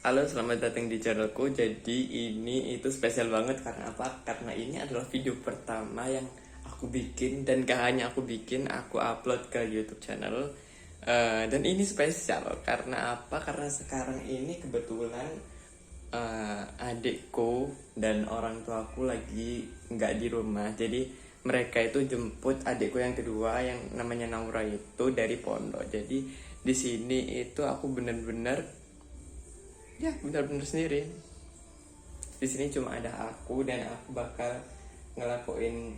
Halo, selamat datang di channelku. Jadi ini itu spesial banget karena apa? Karena ini adalah video pertama yang aku bikin dan gak hanya aku bikin, aku upload ke YouTube channel. Dan ini spesial karena apa? Karena sekarang ini kebetulan adikku dan orang tuaku lagi nggak di rumah. Jadi mereka itu jemput adikku yang kedua yang namanya Naura itu dari pondok. Jadi di sini itu aku bener-bener sendiri. Di sini cuma ada aku dan aku bakal ngelakuin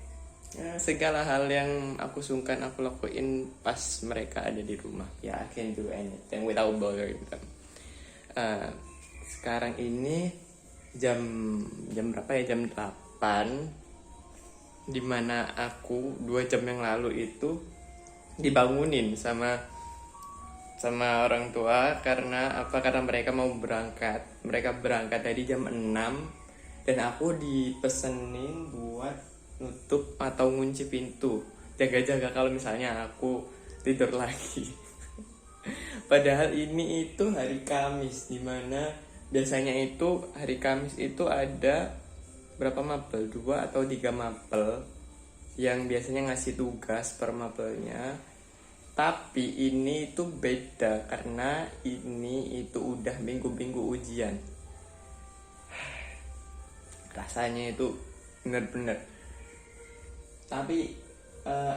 segala hal yang aku sungkan aku lakuin pas mereka ada di rumah. Ya, I can do anything without bothering them. Sekarang ini jam jam berapa ya? Jam 8, dimana aku 2 jam yang lalu itu dibangunin sama orang tua. Karena apa? Karena mereka mau berangkat. Mereka berangkat tadi jam 6 dan aku dipesenin buat nutup atau ngunci pintu, jaga-jaga kalau misalnya aku tidur lagi. Padahal ini itu hari Kamis, dimana biasanya itu hari Kamis itu ada berapa mapel, 2 atau 3 mapel yang biasanya ngasih tugas per mapelnya. Tapi ini itu beda karena ini itu udah minggu-minggu ujian. Rasanya itu bener-bener. Tapi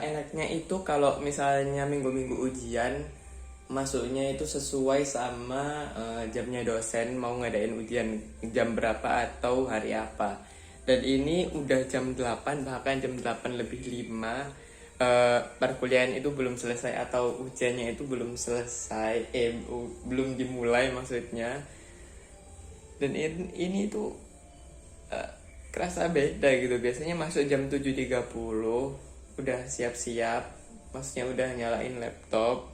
enaknya itu kalau misalnya minggu-minggu ujian masuknya itu sesuai sama jamnya dosen mau ngadain ujian jam berapa atau hari apa. Dan ini udah jam 8, bahkan jam 8 lebih 5. Perkuliahan itu belum selesai atau ujiannya itu belum selesai, belum dimulai maksudnya. Dan ini tuh kerasa beda gitu. Biasanya masuk jam 7.30 udah siap-siap, maksudnya udah nyalain laptop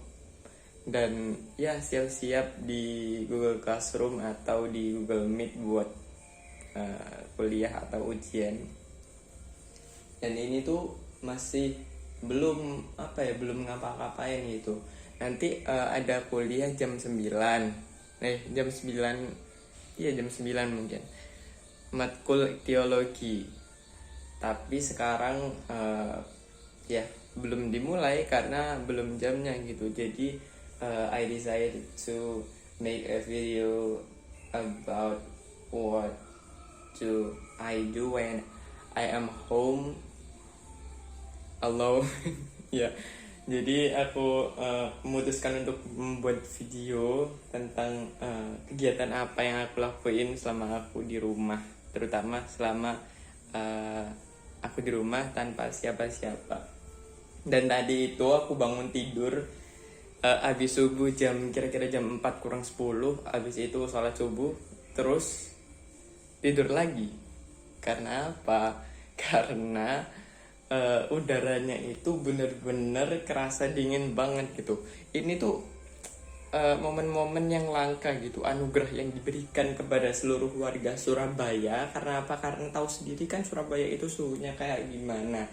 dan ya siap-siap di Google Classroom atau di Google Meet buat kuliah atau ujian. Dan ini tuh masih belum belum ngapa-ngapain gitu. Nanti ada kuliah jam 9. Jam 9. Iya, jam 9 mungkin. Matkul teologi. Tapi sekarang ya belum dimulai karena belum jamnya gitu. Jadi I decided to make a video about what I do when I am home alone. Ya, jadi aku memutuskan untuk membuat video tentang kegiatan apa yang aku lakuin selama aku di rumah, terutama selama aku di rumah tanpa siapa-siapa. Dan tadi itu aku bangun tidur habis subuh kira-kira jam 4 kurang 10. Habis itu sholat subuh, terus tidur lagi. Karena apa? Karena udaranya itu bener-bener kerasa dingin banget gitu. Ini tuh momen-momen yang langka gitu, anugerah yang diberikan kepada seluruh warga Surabaya. Karena apa? Karena tahu sendiri kan Surabaya itu suhunya kayak gimana.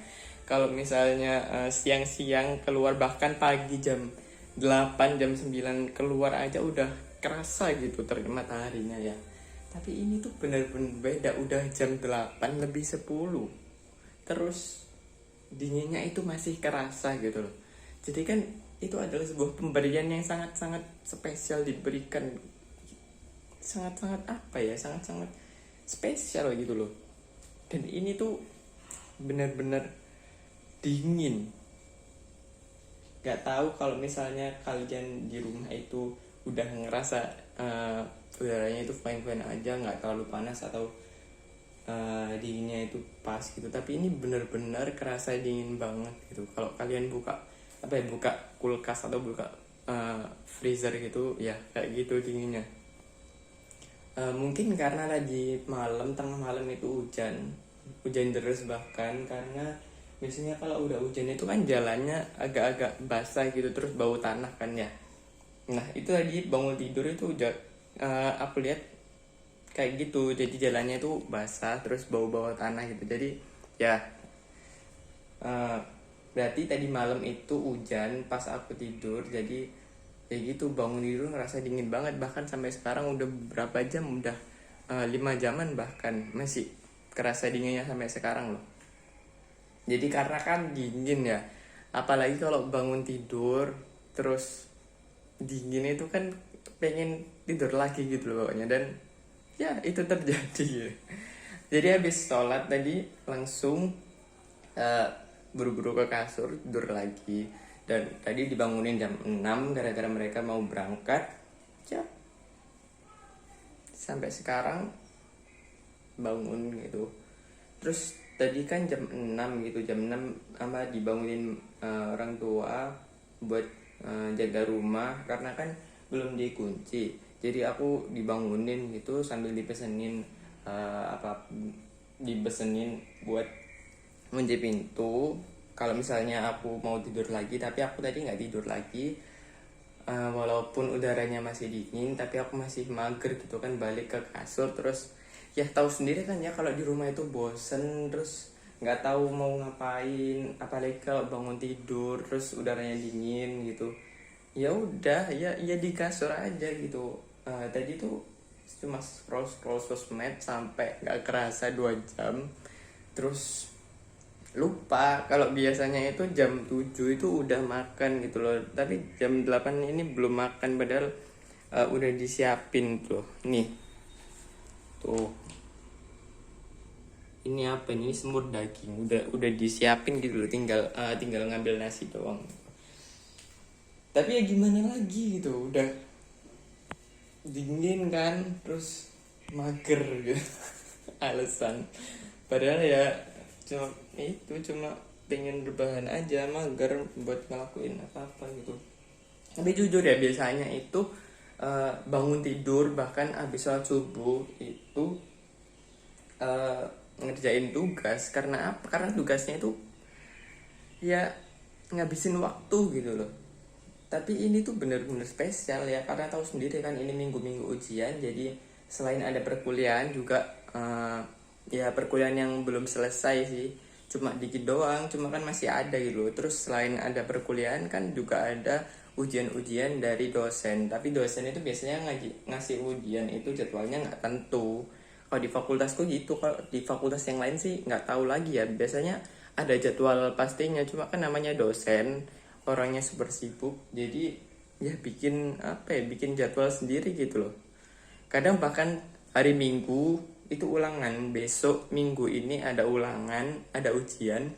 Kalau misalnya siang-siang keluar, bahkan pagi jam 8, jam 9 keluar aja udah kerasa gitu terik mataharinya ya. Tapi ini tuh bener-bener beda, udah jam 8 lebih 10 terus dinginnya itu masih kerasa gitu loh. Jadi kan itu adalah sebuah pemberian yang sangat-sangat spesial diberikan, sangat-sangat sangat-sangat spesial gitu loh. Dan ini tuh benar-benar dingin. Gak tahu kalau misalnya kalian di rumah itu udah ngerasa udaranya itu fine-fine aja, nggak terlalu panas atau dinginnya itu pas gitu. Tapi ini benar-benar kerasa dingin banget gitu. Kalau kalian buka kulkas atau buka freezer gitu ya, kayak gitu dinginnya. Mungkin karena lagi tengah malam itu hujan deras bahkan. Karena biasanya kalau udah hujan itu kan jalannya agak-agak basah gitu, terus bau tanah kan ya. Nah itu tadi bangun tidur itu udah aku lihat kayak gitu. Jadi jalannya itu basah terus bau-bau tanah gitu. Jadi ya berarti tadi malam itu hujan pas aku tidur. Jadi kayak gitu, bangun tidur ngerasa dingin banget, bahkan sampai sekarang udah berapa jam, udah 5 jaman bahkan masih kerasa dinginnya sampai sekarang loh. Jadi karena kan dingin ya, apalagi kalau bangun tidur terus dingin itu kan pengen tidur lagi gitu loh pokoknya, dan ya itu terjadi ya. Jadi habis sholat tadi langsung eh, buru-buru ke kasur tidur lagi, dan tadi dibangunin jam 6 gara-gara mereka mau berangkat ya, sampai sekarang bangun gitu. Terus tadi kan jam 6 gitu, jam 6 sama dibangunin orang tua buat jaga rumah karena kan belum dikunci. Jadi aku dibangunin gitu sambil dipesenin dipesenin buat ngunci pintu kalau misalnya aku mau tidur lagi. Tapi aku tadi nggak tidur lagi, walaupun udaranya masih dingin tapi aku masih mager gitu kan balik ke kasur. Terus ya tahu sendiri kan ya kalau di rumah itu bosen, terus nggak tahu mau ngapain, apalagi kalau bangun tidur terus udaranya dingin gitu. Ya udah ya di kasur aja gitu. Tadi tuh cuma scroll sosmed sampai nggak kerasa 2 jam, terus lupa kalau biasanya itu jam 7 itu udah makan gitu loh, tapi jam 8 ini belum makan padahal udah disiapin tuh. Nih tuh, ini apa ini, semur daging udah disiapin gitu loh, tinggal ngambil nasi doang. Tapi ya gimana lagi gitu, udah dingin kan, terus mager gitu. Alasan padahal ya cuma pengen rebahan aja, mager buat ngelakuin apa-apa gitu. Tapi jujur ya biasanya itu bangun tidur bahkan habis sholat subuh itu ngerjain tugas. Karena apa? Karena tugasnya itu ya ngabisin waktu gitu loh. Tapi ini tuh bener-bener spesial ya, karena tahu sendiri kan ini minggu-minggu ujian. Jadi selain ada perkuliahan juga ya perkuliahan yang belum selesai sih, cuma dikit doang, cuma kan masih ada gitu loh. Terus selain ada perkuliahan kan juga ada ujian-ujian dari dosen. Tapi dosen itu biasanya ngasih ujian itu jadwalnya nggak tentu. Kalau di fakultasku gitu, kalau di fakultas yang lain sih nggak tahu lagi ya. Biasanya ada jadwal pastinya, cuma kan namanya dosen, orangnya super sibuk, jadi ya bikin bikin jadwal sendiri gitu loh. Kadang bahkan hari Minggu itu ulangan, besok Minggu ini ada ulangan, ada ujian,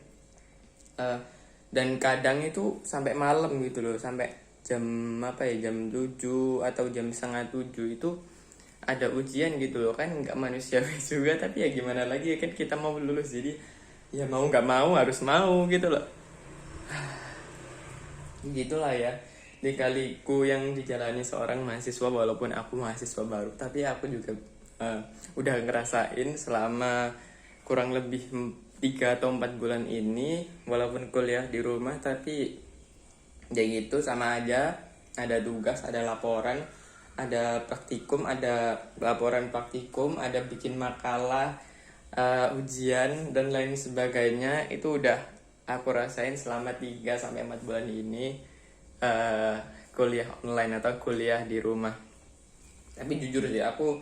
dan kadang itu sampai malam gitu loh, sampai jam jam 7 atau jam setengah 7 itu ada ujian gitu loh. Kan nggak manusiawi juga, tapi ya gimana lagi kan kita mau lulus, jadi ya mau nggak mau harus mau gitu loh. Gitulah ya dikaliku yang dijalani seorang mahasiswa. Walaupun aku mahasiswa baru, tapi aku juga udah ngerasain selama kurang lebih 3 atau 4 bulan ini. Walaupun kuliah di rumah, tapi ya gitu sama aja. Ada tugas, ada laporan, ada praktikum, ada laporan praktikum, ada bikin makalah, ujian dan lain sebagainya. Itu udah aku rasain selama 3-4 bulan ini kuliah online atau kuliah di rumah. Tapi jujur sih aku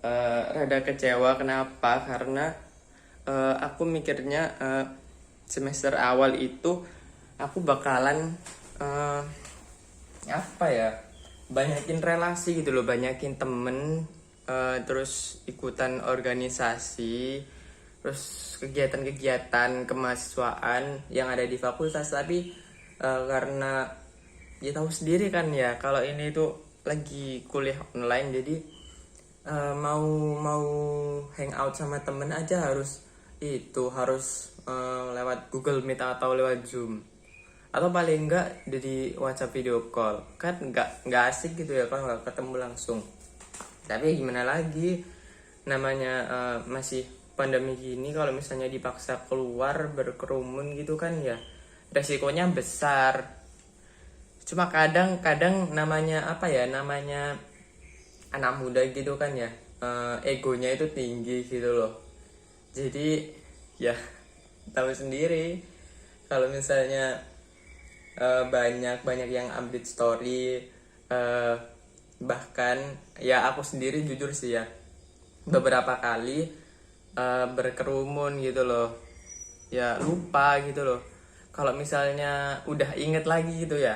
rada kecewa. Kenapa? Karena aku mikirnya semester awal itu aku bakalan banyakin relasi gitu loh, banyakin temen, terus ikutan organisasi, terus kegiatan-kegiatan kemahasiswaan yang ada di fakultas. Tapi karena ya tahu sendiri kan ya kalau ini tuh lagi kuliah online, jadi mau hangout sama temen aja harus lewat Google Meet atau lewat Zoom, atau paling enggak dari WhatsApp video call. Kan nggak asik gitu ya kalau nggak ketemu langsung. Tapi gimana lagi, namanya masih pandemi gini, kalau misalnya dipaksa keluar berkerumun gitu kan ya resikonya besar. Cuma kadang namanya namanya anak muda gitu kan ya, egonya itu tinggi gitu loh. Jadi ya tahu sendiri kalau misalnya banyak yang update story eh, bahkan ya aku sendiri jujur sih ya beberapa kali berkerumun gitu loh, ya lupa gitu loh. Kalau misalnya udah inget lagi gitu ya,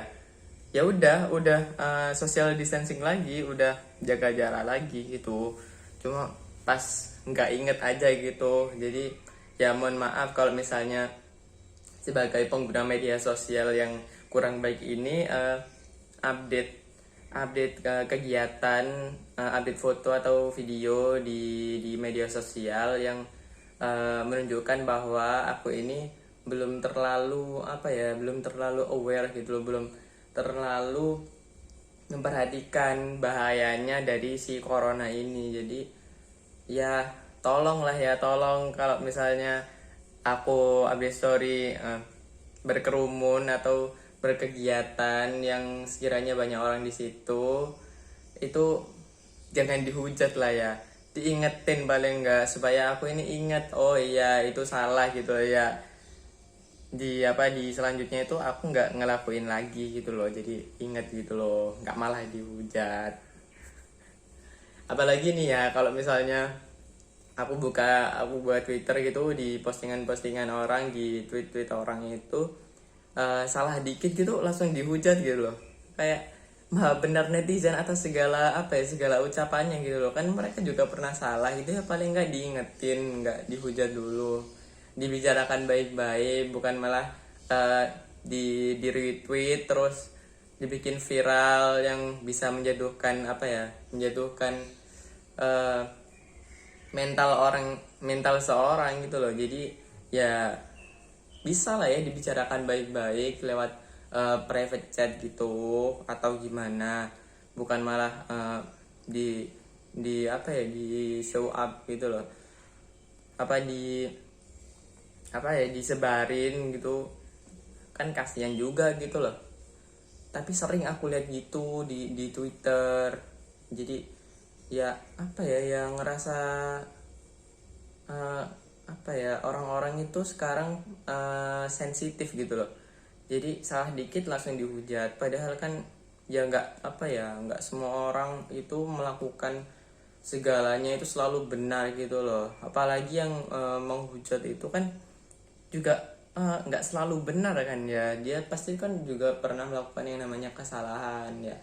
ya udah social distancing lagi, udah jaga jarak lagi gitu. Cuma pas nggak inget aja gitu. Jadi ya mohon maaf kalau misalnya sebagai pengguna media sosial yang kurang baik ini, update update kegiatan, update foto atau video di media sosial yang menunjukkan bahwa aku ini belum terlalu belum terlalu aware gitu loh, belum terlalu memperhatikan bahayanya dari si corona ini. Jadi ya tolonglah ya, tolong kalau misalnya aku update story berkerumun atau berkegiatan yang sekiranya banyak orang di situ, itu jangan dihujat lah ya, diingetin paling enggak supaya aku ini ingat, oh iya itu salah gitu ya, di selanjutnya itu aku nggak ngelakuin lagi gitu loh. Jadi inget gitu loh, nggak malah dihujat. Apalagi nih ya kalau misalnya aku buat Twitter gitu, di postingan-postingan orang, di tweet-tweet orang itu salah dikit gitu langsung dihujat gitu loh. Kayak maha benar netizen atas segala ucapannya gitu loh. Kan mereka juga pernah salah gitu ya, paling nggak diingetin, nggak dihujat dulu, dibicarakan baik-baik, bukan malah di retweet terus dibikin viral yang bisa menjatuhkan eh, mental seorang gitu loh. Jadi ya bisa lah ya dibicarakan baik-baik lewat private chat gitu atau gimana, bukan malah di show up gitu loh, apa di disebarin gitu, kan kasihan juga gitu loh. Tapi sering aku lihat gitu di Twitter. Jadi ya yang ngerasa eh, orang-orang itu sekarang sensitif gitu loh. Jadi salah dikit langsung dihujat, padahal kan ya nggak semua orang itu melakukan segalanya itu selalu benar gitu loh. Apalagi yang menghujat itu kan juga nggak selalu benar kan ya, dia pasti kan juga pernah melakukan yang namanya kesalahan ya,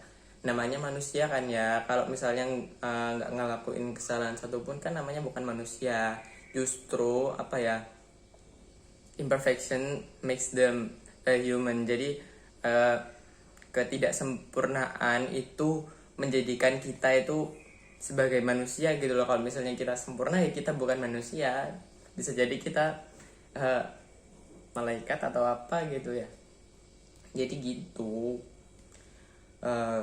namanya manusia kan ya. Kalau misalnya nggak ngelakuin kesalahan satupun kan namanya bukan manusia. Justru imperfection makes them a human. Jadi ketidaksempurnaan itu menjadikan kita itu sebagai manusia gitu loh. Kalau misalnya kita sempurna ya kita bukan manusia, bisa jadi kita uh, malaikat atau apa gitu ya. Jadi gitu. uh,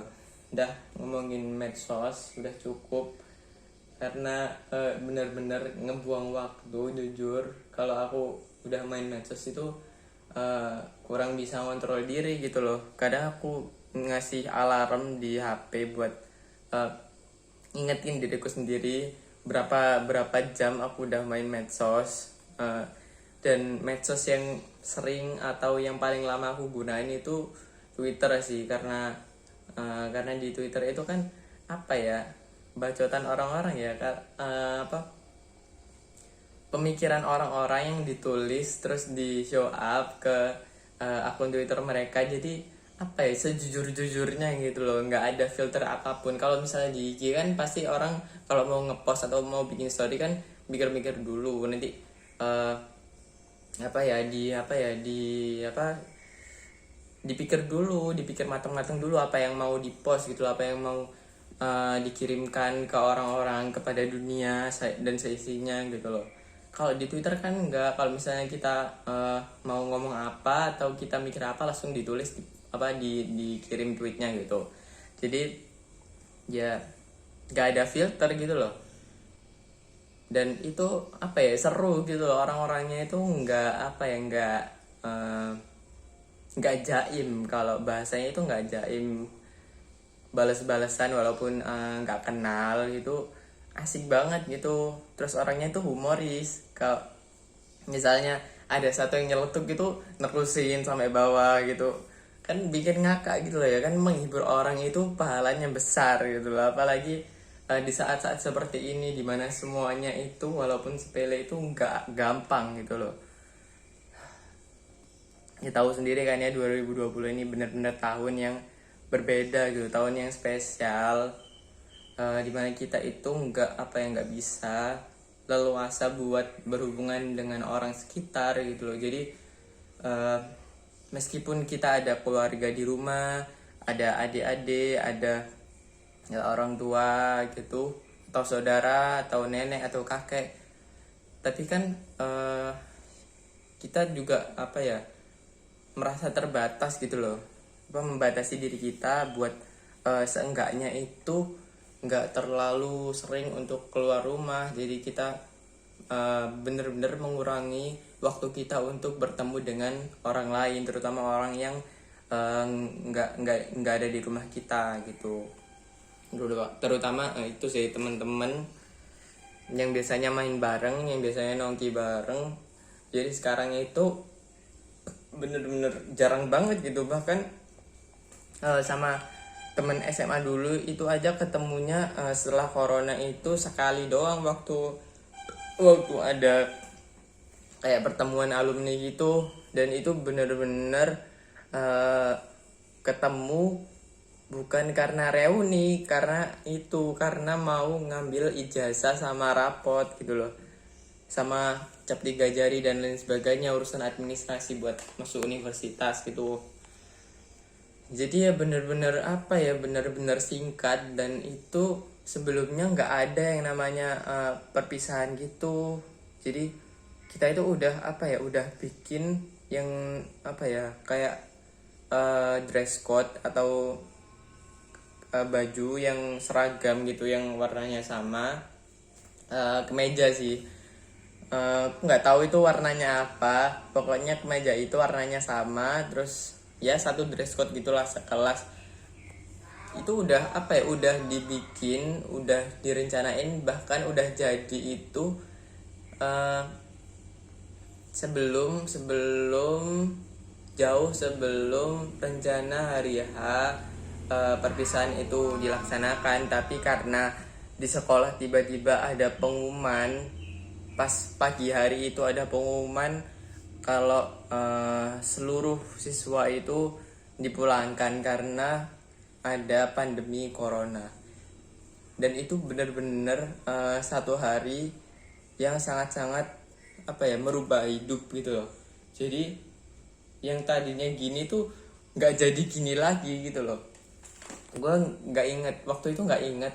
Udah ngomongin medsos udah cukup, karena benar-benar ngebuang waktu. Jujur kalau aku udah main medsos itu kurang bisa kontrol diri gitu loh. Kadang aku ngasih alarm di HP buat uh, ingetin diriku sendiri berapa jam aku udah main medsos. Dan medsos yang sering atau yang paling lama aku gunain itu Twitter sih, karena di Twitter itu kan bacotan orang-orang ya, pemikiran orang-orang yang ditulis terus di show up ke akun Twitter mereka. Jadi sejujur-jujurnya gitu loh, nggak ada filter apapun. Kalau misalnya di IG kan pasti orang kalau mau ngepost atau mau bikin story kan mikir-mikir dulu, nanti dipikir matang-matang dulu apa yang mau dipost gitu, apa yang mau dikirimkan ke orang-orang, kepada dunia dan seisinya gitu loh. Kalau di Twitter kan enggak, kalau misalnya kita mau ngomong apa atau kita mikir apa langsung ditulis dikirim tweetnya gitu. Jadi ya nggak ada filter gitu loh. Dan itu seru gitu loh, orang-orangnya itu nggak jaim, kalau bahasanya itu nggak jaim, balas-balasan walaupun nggak kenal gitu, asik banget gitu. Terus orangnya itu humoris. Kalau misalnya ada satu yang nyeletuk gitu nerusin sampai bawah gitu, kan bikin ngakak gitu loh ya kan, menghibur orang itu pahalanya besar gitu loh, apalagi di saat-saat seperti ini dimana semuanya itu walaupun sepele itu nggak gampang gitu loh. Ya tahu sendiri kan ya, 2020 ini benar-benar tahun yang berbeda gitu, tahun yang spesial, dimana kita itu nggak bisa leluasa buat berhubungan dengan orang sekitar gitu loh. Jadi eh, meskipun kita ada keluarga di rumah, ada adik-adik, ada ya, orang tua gitu, atau saudara atau nenek atau kakek, tapi kan kita juga apa ya, merasa terbatas gitu loh, membatasi diri kita buat seenggaknya itu nggak terlalu sering untuk keluar rumah. Jadi kita bener-bener mengurangi waktu kita untuk bertemu dengan orang lain, terutama orang yang nggak ada di rumah kita gitu. Terutama itu sih teman-teman yang biasanya main bareng, yang biasanya nongki bareng. Jadi sekarang itu bener-bener jarang banget gitu, bahkan sama temen SMA dulu itu aja ketemunya setelah corona itu sekali doang, waktu ada kayak pertemuan alumni gitu, dan itu bener-bener ketemu bukan karena reuni, karena mau ngambil ijazah sama rapot gitu loh, sama cap 3 jari dan lain sebagainya, urusan administrasi buat masuk universitas gitu. Jadi ya bener-bener apa ya, bener-bener singkat, dan itu sebelumnya nggak ada yang namanya perpisahan gitu. Jadi kita itu udah apa ya, udah bikin yang apa ya, kayak dress code atau baju yang seragam gitu, yang warnanya sama, kemeja sih. Nggak tahu itu warnanya apa, pokoknya kemeja itu warnanya sama, terus ya satu dress code gitulah sekelas. Itu udah apa ya, udah dibikin, udah direncanain, bahkan udah jadi itu jauh sebelum rencana hari H perpisahan itu dilaksanakan. Tapi karena di sekolah tiba-tiba ada pengumuman, pas pagi hari itu ada pengumuman kalau seluruh siswa itu dipulangkan karena ada pandemi corona. Dan itu benar-benar satu hari yang sangat-sangat apa ya, merubah hidup gitu loh. Jadi yang tadinya gini tuh nggak jadi gini lagi gitu loh. Gue nggak inget waktu itu, nggak inget.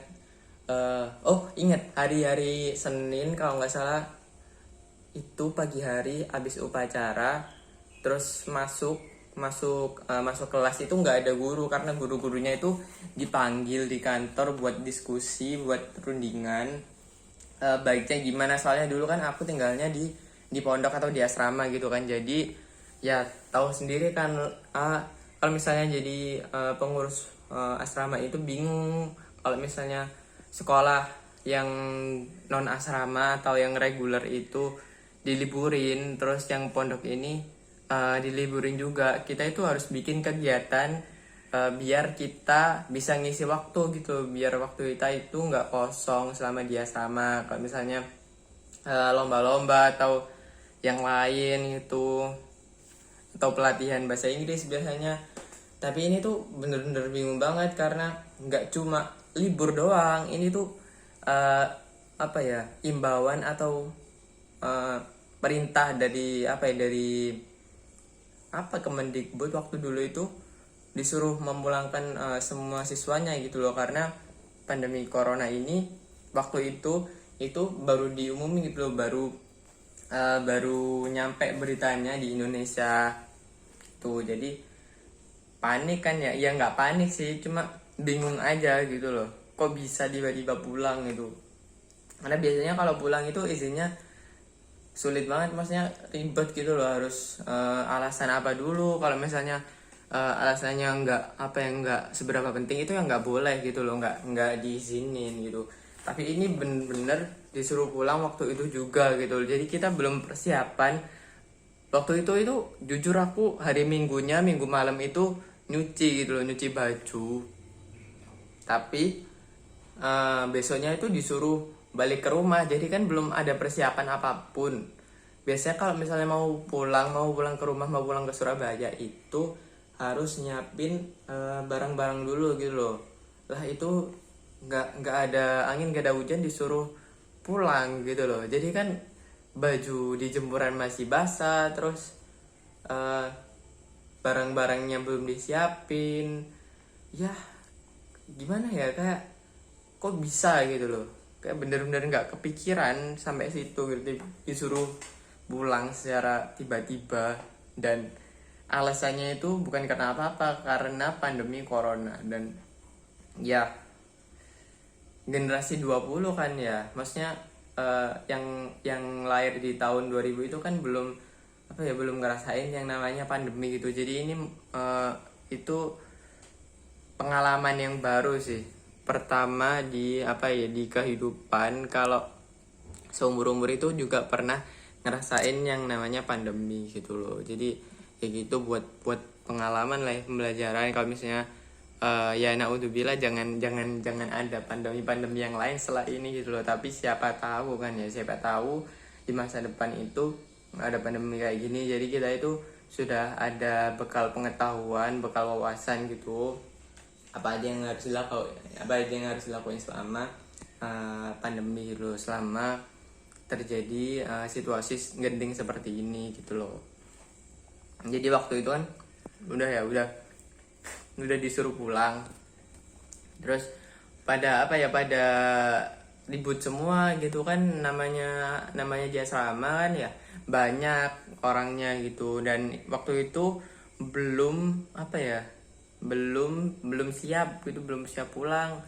Inget hari Senin kalau nggak salah, itu pagi hari abis upacara, terus masuk kelas itu nggak ada guru, karena guru-gurunya itu dipanggil di kantor buat diskusi, buat rundingan baiknya gimana. Soalnya dulu kan aku tinggalnya di pondok atau di asrama gitu kan, jadi ya tahu sendiri kan, kalau misalnya jadi pengurus asrama itu bingung kalau misalnya sekolah yang non asrama atau yang reguler itu diliburin, terus yang pondok ini diliburin juga. Kita itu harus bikin kegiatan biar kita bisa ngisi waktu gitu, biar waktu kita itu nggak kosong selama di asrama. Kalau misalnya lomba-lomba atau yang lain itu, atau pelatihan bahasa Inggris biasanya. Tapi ini tuh bener-bener bingung banget, karena nggak cuma libur doang, ini tuh apa ya, imbauan atau perintah dari Kemendikbud waktu dulu itu, disuruh memulangkan semua siswanya gitu loh, karena pandemi corona ini waktu itu baru diumumin gitu loh, baru nyampe beritanya di Indonesia tuh. Jadi panik kan ya, nggak panik sih, cuma bingung aja gitu loh, kok bisa tiba-tiba pulang gitu. Karena biasanya kalau pulang itu izinnya sulit banget, maksudnya ribet gitu loh, harus alasan apa dulu. Kalau misalnya alasannya nggak seberapa penting, itu yang nggak boleh gitu loh, nggak diizinin gitu. Tapi ini bener-bener disuruh pulang waktu itu juga gitu. Jadi kita belum persiapan waktu itu jujur aku hari minggu malam itu nyuci gitu loh, nyuci baju. Tapi besoknya itu disuruh balik ke rumah, jadi kan belum ada persiapan apapun. Biasanya kalau misalnya mau pulang ke rumah, mau pulang ke Surabaya itu harus nyiapin barang-barang dulu gitu loh. Lah itu nggak ada angin, nggak ada hujan, disuruh pulang gitu loh. Jadi kan baju di jemuran masih basah, terus eh, barang-barangnya belum disiapin. Ya gimana ya, kayak kok bisa gitu loh, kayak bener-bener nggak kepikiran sampai situ gitu, disuruh pulang secara tiba-tiba. Dan alasannya itu bukan karena apa-apa, karena pandemi corona. Dan ya generasi 20 kan ya, maksudnya yang lahir di tahun 2000 itu kan belum apa ya, belum ngerasain yang namanya pandemi gitu. Jadi ini itu pengalaman yang baru sih, pertama di apa ya, di kehidupan. Kalau seumur-umur itu juga pernah ngerasain yang namanya pandemi gitu loh. Jadi kayak gitu, buat pengalaman lah ya, pembelajaran. Kalau misalnya ya naudzubillah, jangan ada pandemi yang lain setelah ini gitu loh. Tapi siapa tahu kan ya, siapa tahu di masa depan itu ada pandemi kayak gini. Jadi kita itu sudah ada bekal pengetahuan, bekal wawasan gitu, apa aja yang harus dilakuin selama pandemi gitu, selama terjadi situasi genting seperti ini gitu loh. Jadi waktu itu kan udah disuruh pulang, terus pada ribut semua gitu kan, namanya di asrama kan ya, banyak orangnya gitu. Dan waktu itu belum belum siap gitu, belum siap pulang,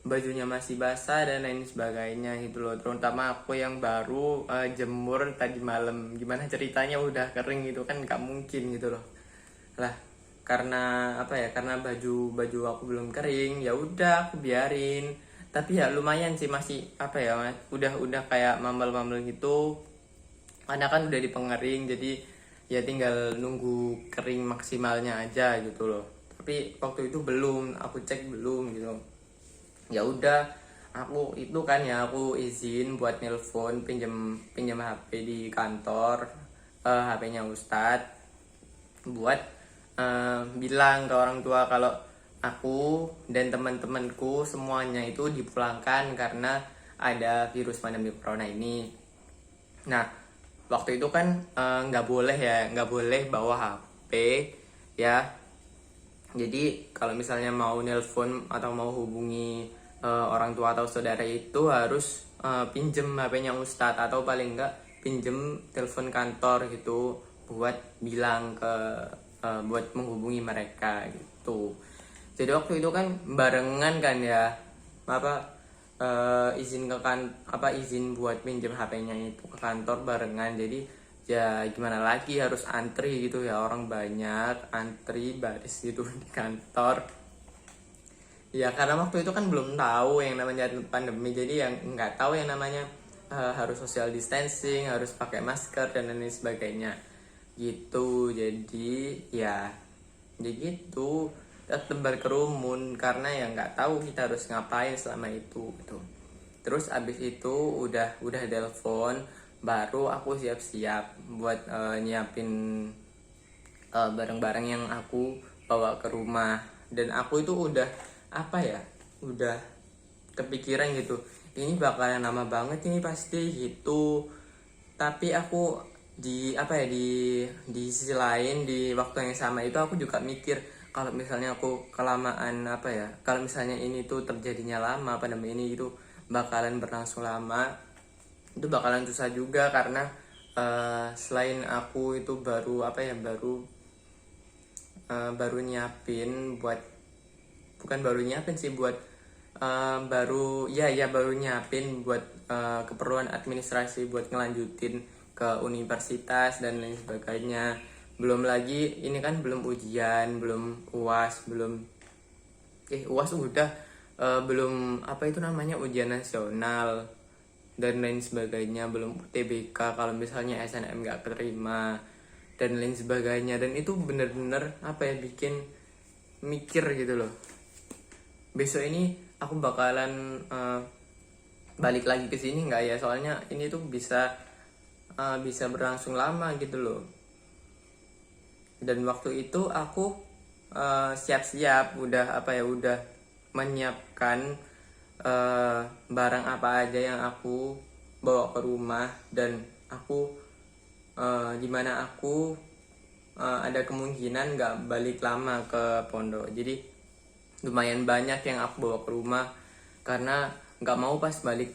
bajunya masih basah dan lain sebagainya gitu loh. Terutama aku yang baru jemur tadi malam, gimana ceritanya udah kering gitu kan, nggak mungkin gitu loh. Lah karena karena baju aku belum kering, ya udah aku biarin. Tapi ya lumayan sih, masih udah kayak mambel gitu, karena kan udah dipengering, jadi ya tinggal nunggu kering maksimalnya aja gitu loh. Tapi waktu itu belum, aku cek belum gitu. Ya udah, aku izin buat nelpon, pinjam HP di kantor, HP-nya Ustadz, buat bilang ke orang tua kalau aku dan teman-temanku semuanya itu dipulangkan karena ada virus pandemi corona ini. Nah waktu itu kan nggak boleh bawa HP ya. Jadi kalau misalnya mau nelpon atau mau hubungi orang tua atau saudara itu harus pinjem HP-nya Ustadz, atau paling enggak pinjem telepon kantor gitu, buat bilang buat menghubungi mereka gitu. Jadi waktu itu kan barengan kan ya, izin buat pinjem HP-nya itu ke kantor barengan. Jadi ya gimana lagi, harus antri gitu ya, orang banyak, antri baris gitu di kantor. Ya karena waktu itu kan belum tahu yang namanya pandemi, jadi yang nggak tahu yang namanya harus social distancing, harus pakai masker dan lain sebagainya gitu. Jadi ya gitu, tetap berkerumun karena ya nggak tahu kita harus ngapain selama itu gitu. Terus abis itu udah telepon, baru aku siap-siap buat nyiapin barang-barang yang aku bawa ke rumah. Dan aku itu udah udah kepikiran gitu, ini bakalan lama banget ini pasti gitu. Tapi aku di sisi lain, di waktu yang sama itu aku juga mikir, kalau misalnya aku kelamaan kalau misalnya ini tuh terjadinya lama, pandemi ini itu bakalan berlangsung lama, itu bakalan susah juga. Karena selain aku itu baru nyiapin buat, bukan baru nyiapin sih, buat baru nyiapin buat keperluan administrasi buat ngelanjutin ke universitas dan lain sebagainya. Belum lagi ini kan belum ujian, belum UAS, UAS udah, belum ujian nasional dan lain sebagainya, belum UTBK kalau misalnya SNM nggak keterima dan lain sebagainya. Dan itu bener-bener bikin mikir gitu loh, besok ini aku bakalan balik lagi ke sini nggak ya, soalnya ini tuh bisa berlangsung lama gitu loh. Dan waktu itu aku siap-siap udah udah menyiapkan barang apa aja yang aku bawa ke rumah, dan aku dimana aku ada kemungkinan nggak balik lama ke pondok. Jadi lumayan banyak yang aku bawa ke rumah karena nggak mau pas balik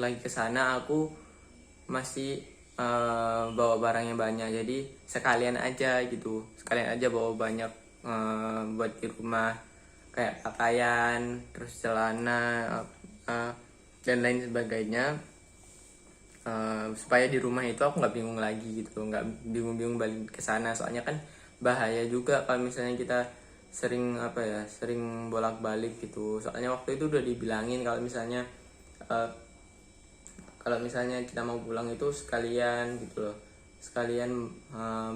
lagi ke sana aku masih bawa barang yang banyak. Jadi sekalian aja bawa banyak buat di rumah, kayak pakaian, terus celana, dan lain sebagainya, supaya di rumah itu aku nggak bingung lagi gitu, nggak bingung balik ke sana. Soalnya kan bahaya juga kalau misalnya kita sering sering bolak-balik gitu. Soalnya waktu itu udah dibilangin kalau misalnya kita mau pulang itu sekalian gitu loh, sekalian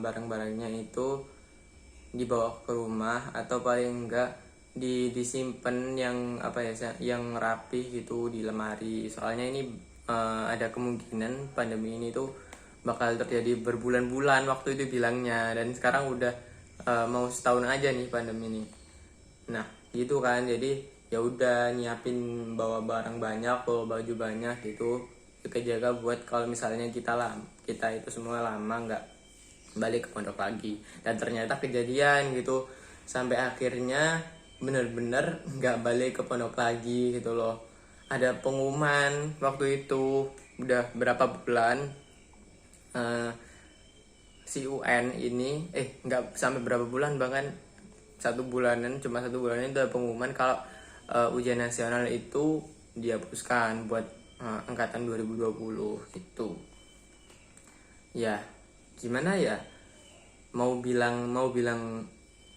barang-barangnya itu dibawa ke rumah, atau paling enggak disimpan yang yang rapi gitu di lemari. Soalnya ini ada kemungkinan pandemi ini tuh bakal terjadi berbulan-bulan waktu itu bilangnya, dan sekarang udah mau setahun aja nih pandemi ini. Nah gitu kan, jadi ya udah nyiapin bawa barang banyak, bawa baju banyak gitu, jaga buat kalau misalnya kita itu semua lama nggak balik ke pondok lagi. Dan ternyata kejadian gitu, sampai akhirnya bener-bener nggak balik ke pondok lagi gitu loh. Ada pengumuman waktu itu udah berapa bulan, si UN ini nggak sampai berapa bulan, bahkan cuma 1 bulanan itu ada pengumuman kalau ujian nasional itu dihapuskan buat angkatan 2020 gitu. Ya gimana ya, mau bilang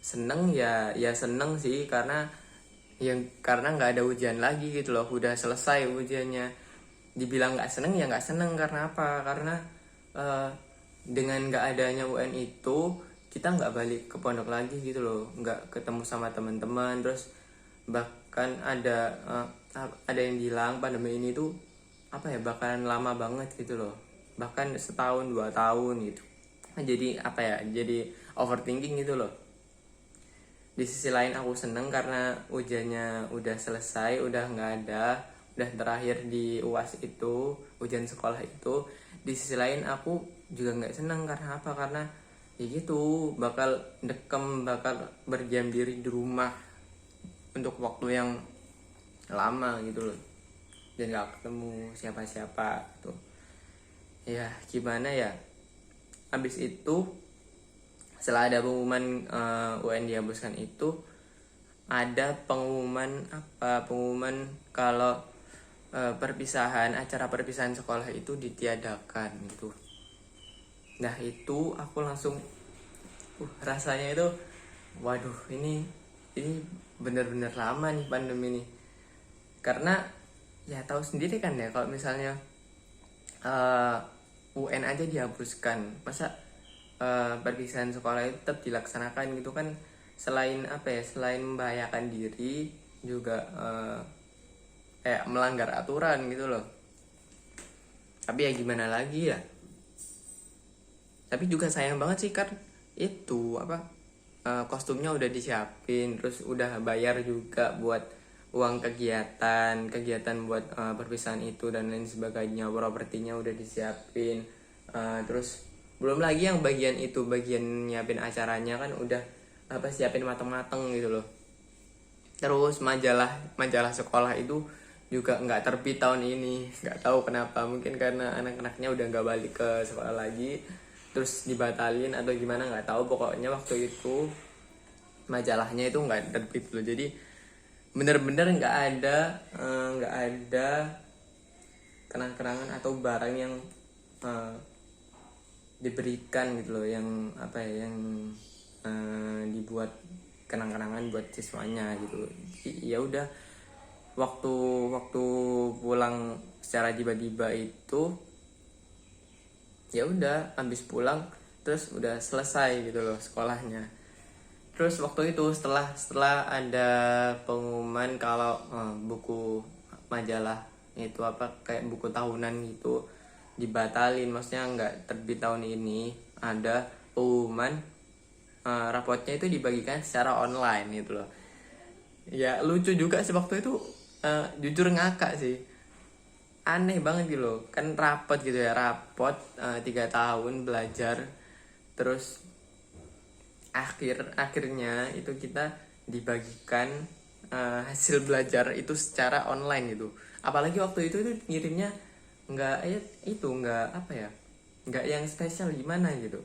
seneng ya seneng sih, karena nggak ada ujian lagi gitu loh, udah selesai ujiannya. Dibilang nggak seneng ya nggak seneng, karena apa? Karena dengan nggak adanya UN itu kita nggak balik ke pondok lagi gitu loh, nggak ketemu sama teman-teman. Terus bahkan ada yang bilang pandemi ini tuh bakalan lama banget gitu loh, bahkan setahun 2 tahun gitu. Jadi jadi overthinking gitu loh. Di sisi lain aku seneng karena ujiannya udah selesai, udah terakhir di UAS itu, ujian sekolah itu. Di sisi lain aku juga nggak seneng, karena apa? Karena ya gitu, bakal berdiam diri di rumah untuk waktu yang lama gitu loh, dan nggak ketemu siapa-siapa gitu. Ya gimana ya, habis itu setelah ada pengumuman UN dihapuskan itu, ada pengumuman kalau acara perpisahan sekolah itu ditiadakan gitu. Nah itu aku langsung rasanya itu waduh, ini bener-bener lama nih pandemi ini. Karena ya tahu sendiri kan ya, kalau misalnya UN aja dihapuskan, masa perpisahan sekolah itu tetap dilaksanakan gitu kan? Selain selain membahayakan diri, juga melanggar aturan gitu loh. Tapi ya gimana lagi ya. Tapi juga sayang banget sih, kan itu kostumnya udah disiapin, terus udah bayar juga buat uang kegiatan buat perpisahan itu dan lain sebagainya. Propertinya udah disiapin, terus belum lagi yang bagian nyiapin acaranya kan udah siapin mateng-mateng gitu loh. Terus majalah sekolah itu juga nggak terbit tahun ini, nggak tahu kenapa, mungkin karena anak-anaknya udah nggak balik ke sekolah lagi, terus dibatalin atau gimana nggak tahu. Pokoknya waktu itu majalahnya itu nggak terbit loh. Jadi bener-bener nggak ada kenang-kenangan atau barang yang diberikan gitu loh, yang dibuat kenang-kenangan buat siswanya gitu. Ya udah, waktu pulang secara tiba-tiba itu ya udah, habis pulang terus udah selesai gitu loh sekolahnya. Terus waktu itu setelah ada pengumuman kalau buku majalah itu apa kayak buku tahunan gitu dibatalin, maksudnya nggak terbit tahun ini, ada pengumuman rapotnya itu dibagikan secara online gitu loh. Ya lucu juga sih waktu itu, jujur ngakak sih, aneh banget gitu loh, kan rapot gitu ya, rapot 3 tahun belajar, terus akhirnya itu kita dibagikan hasil belajar itu secara online gitu. Apalagi waktu itu ngirimnya nggak nggak apa ya, nggak yang spesial gimana gitu,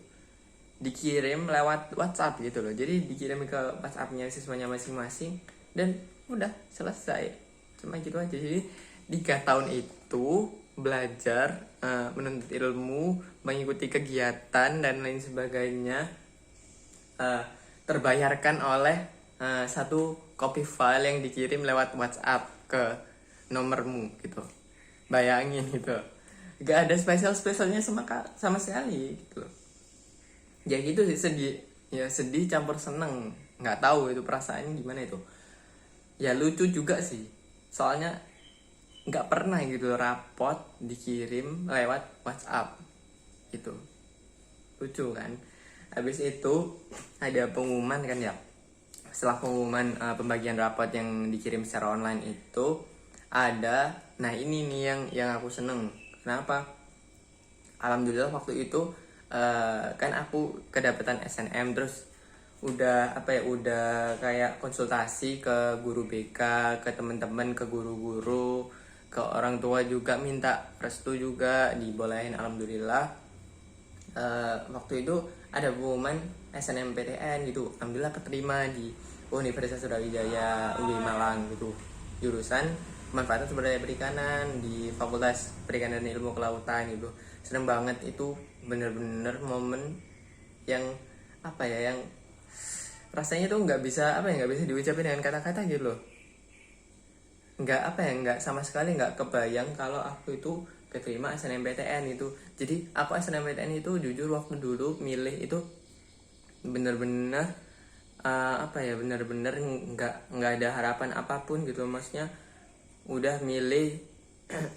dikirim lewat WhatsApp gitu loh. Jadi dikirim ke WhatsAppnya siswanya masing-masing dan udah selesai, cuma gitu aja. Jadi 3 tahun itu belajar, menuntut ilmu, mengikuti kegiatan dan lain sebagainya, terbayarkan oleh satu copy file yang dikirim lewat WhatsApp ke nomormu gitu. Bayangin gitu, gak ada spesialnya sama sekali gitu. Ya gitu sih, sedih ya, sedih campur seneng, nggak tahu itu perasaannya gimana itu. Ya lucu juga sih, soalnya nggak pernah gitu rapot dikirim lewat WhatsApp gitu. Lucu kan. Habis itu ada pengumuman kan ya, setelah pengumuman pembagian rapot yang dikirim secara online itu ada, nah ini nih yang aku seneng. Kenapa? Alhamdulillah waktu itu kan aku kedapatan SNM, terus udah udah kayak konsultasi ke guru BK, ke teman-teman, ke guru-guru, ke orang tua juga, minta restu juga dibolehin. Alhamdulillah waktu itu ada pengumuman SNMPTN gitu, alhamdulillah keterima di Universitas Sriwijaya UGI Malang gitu, jurusan manfaat sumber daya perikanan di Fakultas Perikanan dan Ilmu Kelautan gitu. Seneng banget itu, bener-bener momen yang yang rasanya tuh nggak bisa diucapin dengan kata-kata gitu loh. Nggak sama sekali nggak kebayang kalau aku itu keterima SNMPTN itu. Jadi aku SNMPTN itu jujur waktu dulu milih itu bener-bener bener-bener nggak ada harapan apapun gitu, maksudnya udah milih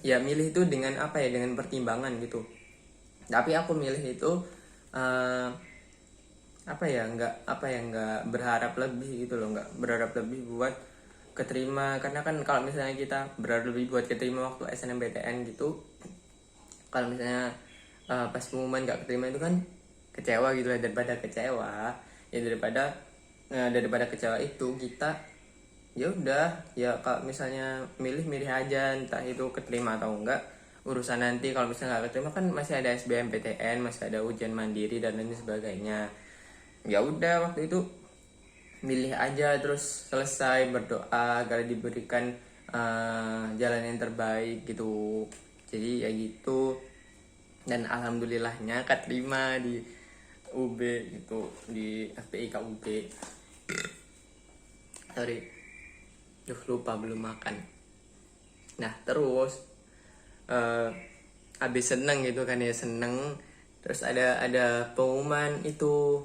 ya milih itu dengan dengan pertimbangan gitu. Tapi aku milih itu nggak berharap lebih gitu loh, nggak berharap lebih buat keterima. Karena kan kalau misalnya kita berharap lebih buat keterima waktu SNMPTN gitu, kalau misalnya pas pengumuman nggak keterima itu kan kecewa gitu lah. Daripada kecewa ya, daripada kecewa itu kita ya udah ya, kalau misalnya milih aja, entah itu keterima atau enggak urusan nanti. Kalau misalnya nggak keterima kan masih ada SBMPTN, masih ada ujian mandiri dan lain sebagainya. Ya udah waktu itu milih aja, terus selesai berdoa agar diberikan jalan yang terbaik gitu. Jadi ya gitu, dan alhamdulillahnya keterima di UB gitu, di FPIK UB. Sorry, lupa belum makan. Nah terus abis seneng gitu kan ya, seneng. Terus ada pengumuman itu,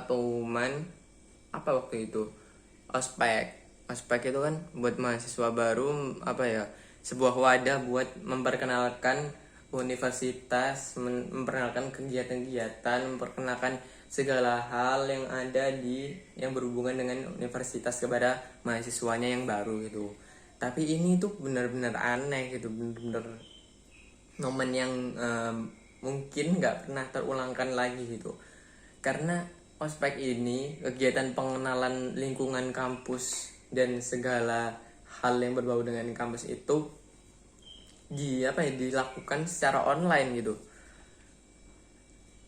pengumuman waktu itu ospek itu kan buat mahasiswa baru, sebuah wadah buat memperkenalkan universitas, memperkenalkan kegiatan-kegiatan, memperkenalkan segala hal yang ada yang berhubungan dengan universitas kepada mahasiswanya yang baru gitu. Tapi ini tuh benar-benar aneh gitu, benar-benar momen yang mungkin nggak pernah terulangkan lagi gitu. Karena ospek ini kegiatan pengenalan lingkungan kampus dan segala hal yang berbau dengan kampus itu dilakukan secara online gitu.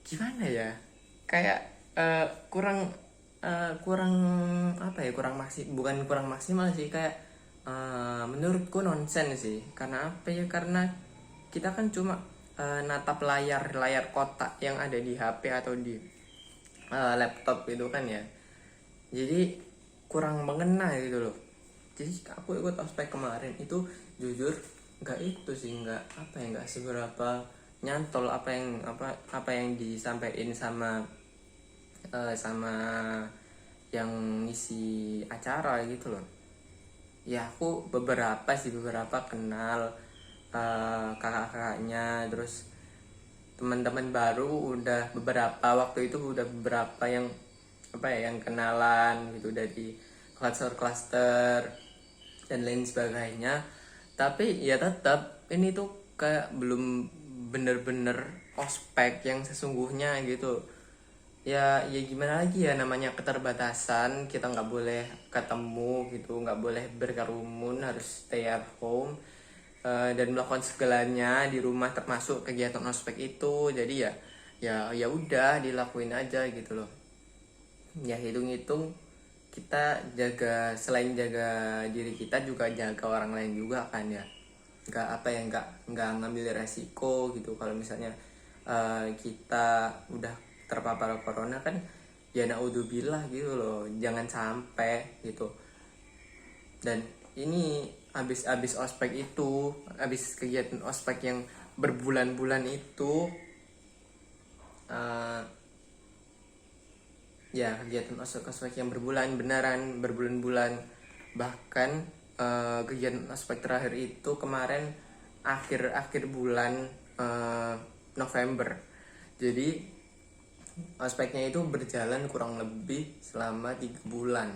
Gimana ya, kayak kurang maksimal sih, kayak menurutku nonsen sih. Karena karena kita kan cuma natap layar kotak yang ada di HP atau di laptop gitu kan ya. Jadi kurang mengena gitu loh. Jadi aku ikut ospek kemarin itu jujur nggak seberapa nyantol apa yang disampaikan sama yang ngisi acara gitu loh. Ya aku beberapa kenal kakak-kakaknya, terus teman-teman baru udah beberapa, waktu itu udah beberapa yang yang kenalan gitu dari klaster-klaster dan lain sebagainya. Tapi ya tetap ini tuh kayak belum bener-bener ospek yang sesungguhnya gitu. Ya gimana lagi ya, namanya keterbatasan, kita nggak boleh ketemu gitu, nggak boleh berkerumun, harus stay at home dan melakukan segalanya di rumah termasuk kegiatan ospek itu. Jadi ya udah dilakuin aja gitu loh. Ya hitung-hitung kita selain jaga diri kita juga jaga orang lain juga kan ya. Nggak ngambil resiko gitu kalau misalnya kita udah terpapar corona kan, ya naudzubillah gitu loh, jangan sampai gitu. Dan ini habis kegiatan ospek yang berbulan-bulan itu, ya kegiatan ospek yang berbulan-bulan, bahkan kegiatan ospek terakhir itu kemarin akhir bulan November. Jadi ospeknya itu berjalan kurang lebih selama 3 bulan.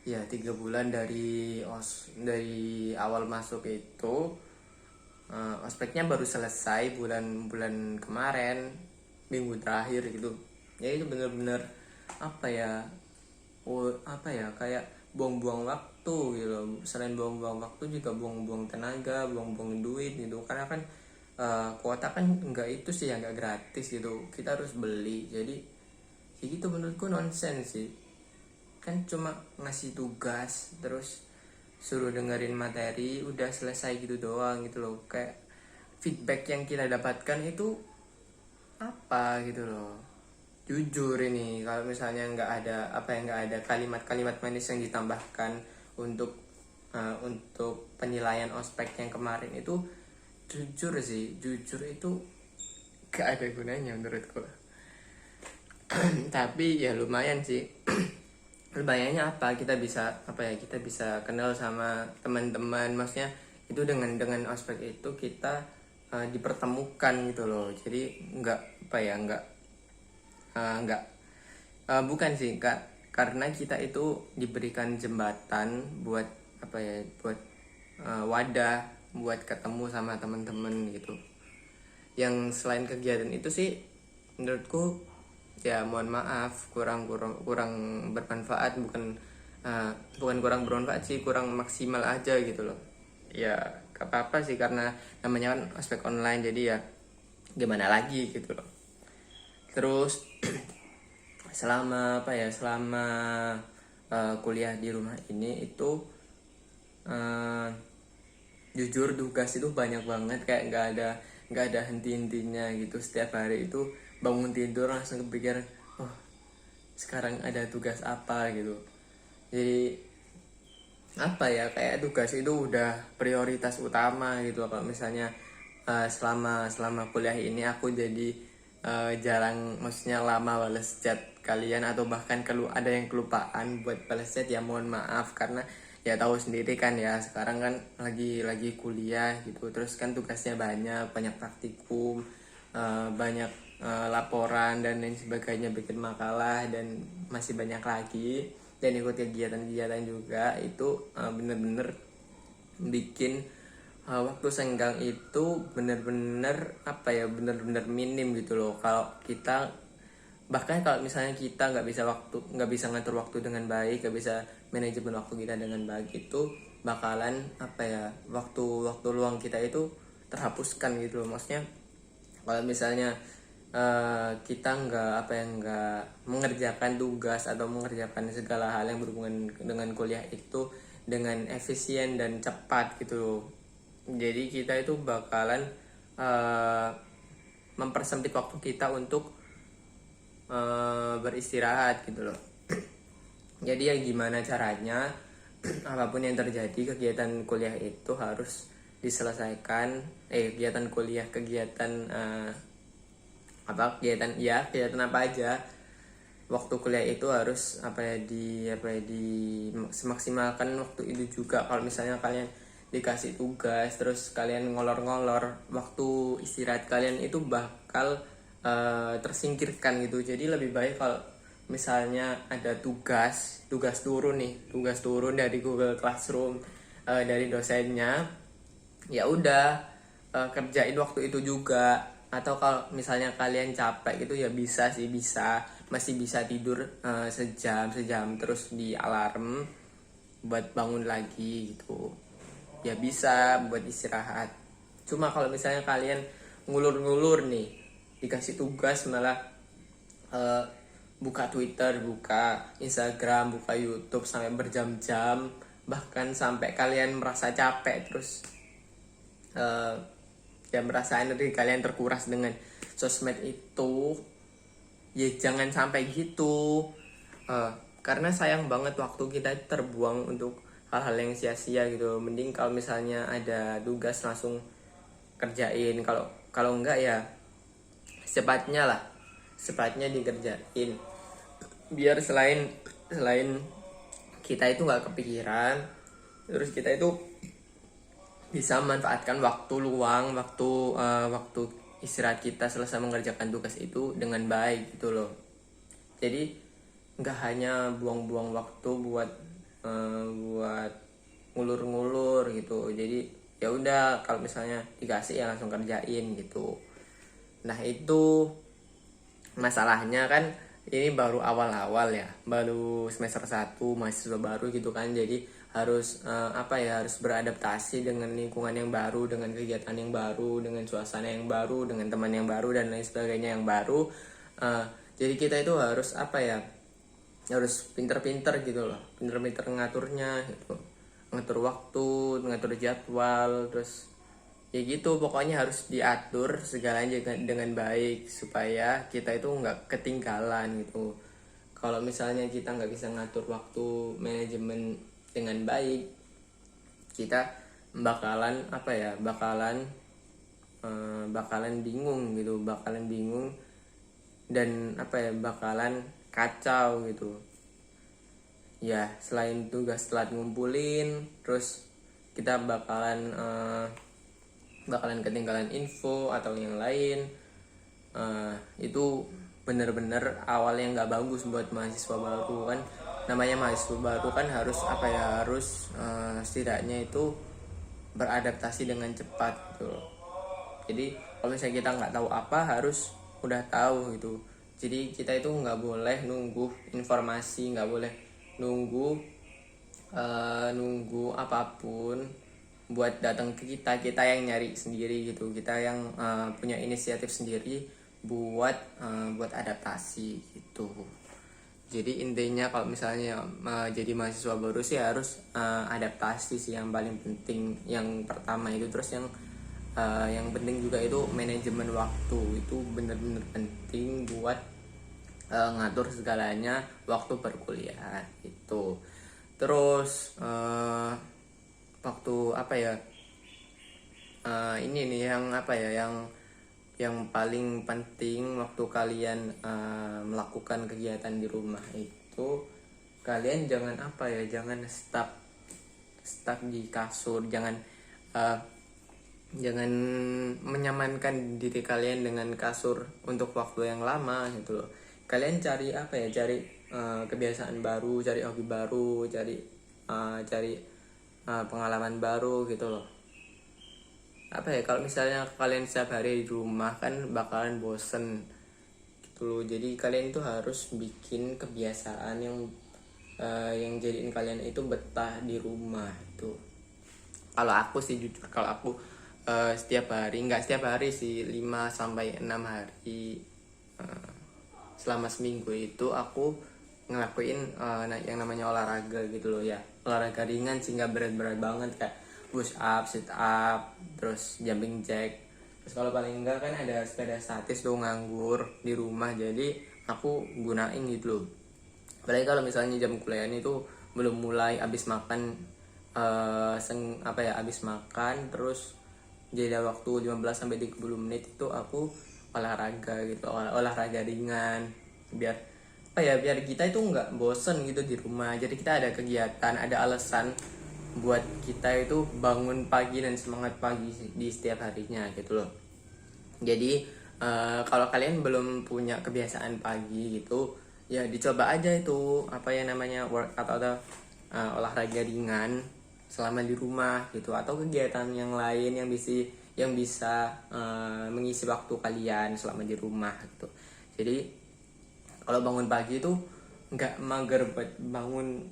Ya 3 bulan dari awal masuk itu. Ospeknya baru selesai bulan kemarin, minggu terakhir gitu. Ya itu bener-bener kayak buang-buang waktu gitu. Selain buang-buang waktu juga buang-buang tenaga, buang-buang duit gitu. Karena kan kuota kan nggak gratis gitu, kita harus beli. Jadi ya gitu, menurutku nonsens sih. Kan cuma ngasih tugas terus suruh dengerin materi, udah selesai gitu doang gitu loh. Kayak feedback yang kita dapatkan itu apa gitu loh. Jujur ini kalau misalnya nggak ada kalimat-kalimat manis yang ditambahkan untuk penilaian ospek yang kemarin itu, jujur itu gak ada gunanya menurutku. Tapi ya lumayan sih. Lumayannya kita bisa kenal sama teman-teman, maksudnya itu dengan ospek itu kita dipertemukan gitu loh. Jadi bukan sih Kak, karena kita itu diberikan jembatan buat wadah buat ketemu sama teman-teman gitu. Yang selain kegiatan itu sih menurutku ya mohon maaf kurang bermanfaat, bukan kurang bermanfaat sih, kurang maksimal aja gitu loh. Ya gak apa-apa sih, karena namanya kan ospek online, jadi ya gimana lagi gitu loh. Terus selama kuliah di rumah ini itu jujur tugas itu banyak banget, kayak nggak ada henti-hentinya gitu. Setiap hari itu bangun tidur langsung kepikiran, oh sekarang ada tugas apa gitu. Jadi kayak tugas itu udah prioritas utama gitu. Kalau misalnya selama kuliah ini aku jadi jarang, maksudnya lama balas chat kalian, atau bahkan kalau ada yang kelupaan buat balas chat, ya mohon maaf. Karena ya tahu sendiri kan ya, sekarang kan lagi kuliah gitu, terus kan tugasnya banyak praktikum, banyak laporan dan lain sebagainya, bikin makalah dan masih banyak lagi, dan ikut kegiatan-kegiatan juga. Itu bener-bener bikin waktu senggang itu bener-bener minim gitu loh. Kalau kita kalau misalnya kita nggak bisa ngatur waktu dengan baik, nggak bisa manajemen waktu kita dengan baik, itu bakalan waktu luang kita itu terhapuskan gitu loh. Maksudnya kalau misalnya kita nggak mengerjakan tugas atau mengerjakan segala hal yang berhubungan dengan kuliah itu dengan efisien dan cepat gitu loh. Jadi kita itu bakalan mempersempit waktu kita untuk beristirahat gitu loh. Jadi ya gimana caranya apapun yang terjadi, kegiatan kuliah itu harus diselesaikan, kegiatan kuliah, kegiatan kegiatan apa aja waktu kuliah itu harus semaksimalkan waktu itu juga. Kalau misalnya kalian dikasih tugas terus kalian ngolor-ngolor, waktu istirahat kalian itu bakal tersingkirkan gitu. Jadi lebih baik kalau misalnya ada tugas turun dari Google Classroom, dari dosennya, ya udah, kerjain waktu itu juga. Atau kalau misalnya kalian capek gitu ya masih bisa tidur sejam terus di alarm buat bangun lagi gitu, ya bisa buat istirahat. Cuma kalau misalnya kalian ngulur-ngulur nih, dikasih tugas malah buka Twitter, buka Instagram, buka YouTube sampai berjam-jam, bahkan sampai kalian merasa capek, terus ya merasa energi kalian terkuras dengan sosmed itu, ya jangan sampai gitu. Karena sayang banget waktu kita terbuang untuk hal-hal yang sia-sia gitu. Mending kalau misalnya ada tugas langsung kerjain, kalau enggak ya secepatnya dikerjain, biar selain kita itu nggak kepikiran, terus kita itu bisa manfaatkan waktu luang, waktu istirahat kita selesai mengerjakan tugas itu dengan baik gitu loh. Jadi nggak hanya buang-buang waktu buat ngulur-ngulur gitu. Jadi ya udah, kalau misalnya dikasih ya langsung kerjain gitu. Nah itu masalahnya kan ini baru awal-awal ya, baru semester 1, mahasiswa baru gitu kan. Jadi harus harus beradaptasi dengan lingkungan yang baru, dengan kegiatan yang baru, dengan suasana yang baru, dengan teman yang baru dan lain sebagainya yang baru. Jadi kita itu harus harus pinter-pinter gitu loh, pinter-pinter ngaturnya gitu, ngatur waktu, ngatur jadwal, terus ya gitu, pokoknya harus diatur segalanya dengan baik supaya kita itu nggak ketinggalan gitu. Kalau misalnya kita nggak bisa ngatur waktu manajemen dengan baik, kita bakalan bingung gitu, dan bakalan kacau gitu. Ya selain tugas telat ngumpulin, terus kita bakalan ketinggalan info atau yang lain. Itu bener-bener awalnya nggak bagus buat mahasiswa baru kan. Namanya mahasiswa baru kan harus setidaknya itu beradaptasi dengan cepat gitu loh. Jadi kalau misalnya kita nggak tahu apa, harus udah tahu gitu. Jadi kita itu nggak boleh nunggu informasi, nggak boleh nunggu apapun buat datang ke kita yang nyari sendiri gitu, kita yang punya inisiatif sendiri buat adaptasi gitu. Jadi intinya kalau misalnya jadi mahasiswa baru sih harus adaptasi sih yang paling penting, yang pertama itu. Terus yang penting juga itu manajemen waktu, itu bener-bener penting buat ngatur segalanya waktu perkuliahan itu. Terus waktu ini nih yang paling penting waktu kalian melakukan kegiatan di rumah itu, kalian jangan stuck di kasur, jangan menyamankan diri kalian dengan kasur untuk waktu yang lama gitu loh. Kalian cari kebiasaan baru, cari hobi baru, cari pengalaman baru gitu loh. Kalau misalnya kalian setiap hari di rumah kan bakalan bosen gitu loh. Jadi kalian tuh harus bikin kebiasaan yang jadiin kalian itu betah di rumah tuh. Kalau aku sih jujur, kalau aku nggak setiap hari sih, 5-6 hari selama seminggu itu aku ngelakuin yang namanya olahraga gitu loh ya. Olahraga ringan sih, nggak berat-berat banget, kayak push up, sit up, terus jumping jack. Terus kalau paling enggak kan ada sepeda statis tuh nganggur di rumah, jadi aku gunain gitu loh. Apalagi kalau misalnya jam kuliah itu belum mulai, abis makan habis makan terus jadi waktu 15 sampai 30 menit itu aku olahraga gitu, olahraga ringan biar biar kita itu nggak bosen gitu di rumah. Jadi kita ada kegiatan, ada alasan buat kita itu bangun pagi dan semangat pagi di setiap harinya gitu loh. Jadi kalau kalian belum punya kebiasaan pagi gitu, ya dicoba aja itu workout atau olahraga ringan selama di rumah gitu, atau kegiatan yang lain yang bisa mengisi waktu kalian selama di rumah gitu. Jadi kalau bangun pagi itu nggak mager buat bangun,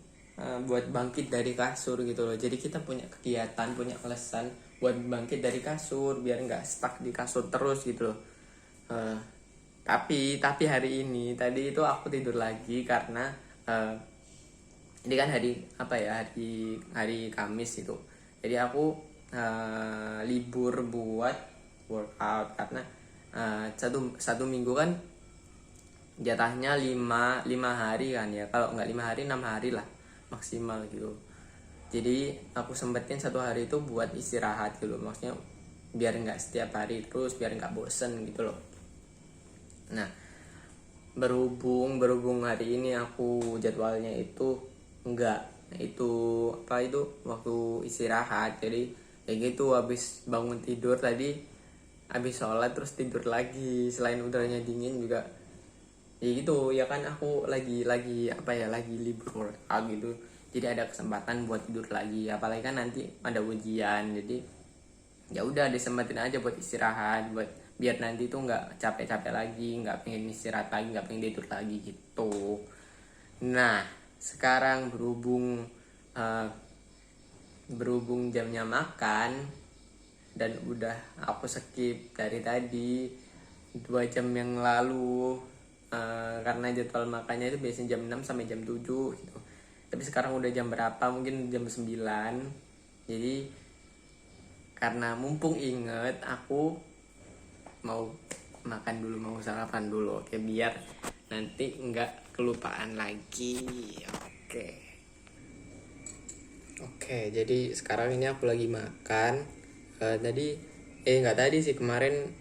buat bangkit dari kasur gitu loh. Jadi kita punya kegiatan, punya alasan buat bangkit dari kasur biar nggak stuck di kasur terus gitu loh. Tapi hari ini tadi itu aku tidur lagi karena ini kan hari Kamis itu. Jadi aku libur buat workout karena satu minggu kan jatahnya 5 hari kan ya, kalau nggak 5 hari 6 hari lah maksimal gitu. Jadi aku sempetin satu hari itu buat istirahat gitu, maksudnya biar nggak setiap hari terus, biar nggak bosen gitu loh. Nah berhubung hari ini aku jadwalnya itu waktu istirahat, jadi kayak gitu. Habis bangun tidur tadi, habis sholat terus tidur lagi, selain udaranya dingin juga ya gitu ya kan, aku lagi libur workout gitu, jadi ada kesempatan buat tidur lagi. Apalagi kan nanti ada ujian, jadi ya udah disempatin aja buat istirahat, buat biar nanti tuh nggak capek-capek lagi, nggak pengen istirahat lagi, nggak pengen tidur lagi gitu. Nah sekarang berhubung jamnya makan dan udah aku skip dari tadi 2 jam yang lalu, karena jadwal makannya itu biasanya jam 6 sampai jam 7 gitu. Tapi sekarang udah jam berapa? Mungkin jam 9. Jadi karena mumpung inget, aku mau makan dulu, mau sarapan dulu. Oke, biar nanti nggak kelupaan lagi. Oke, jadi sekarang ini aku lagi makan. Nggak tadi sih, kemarin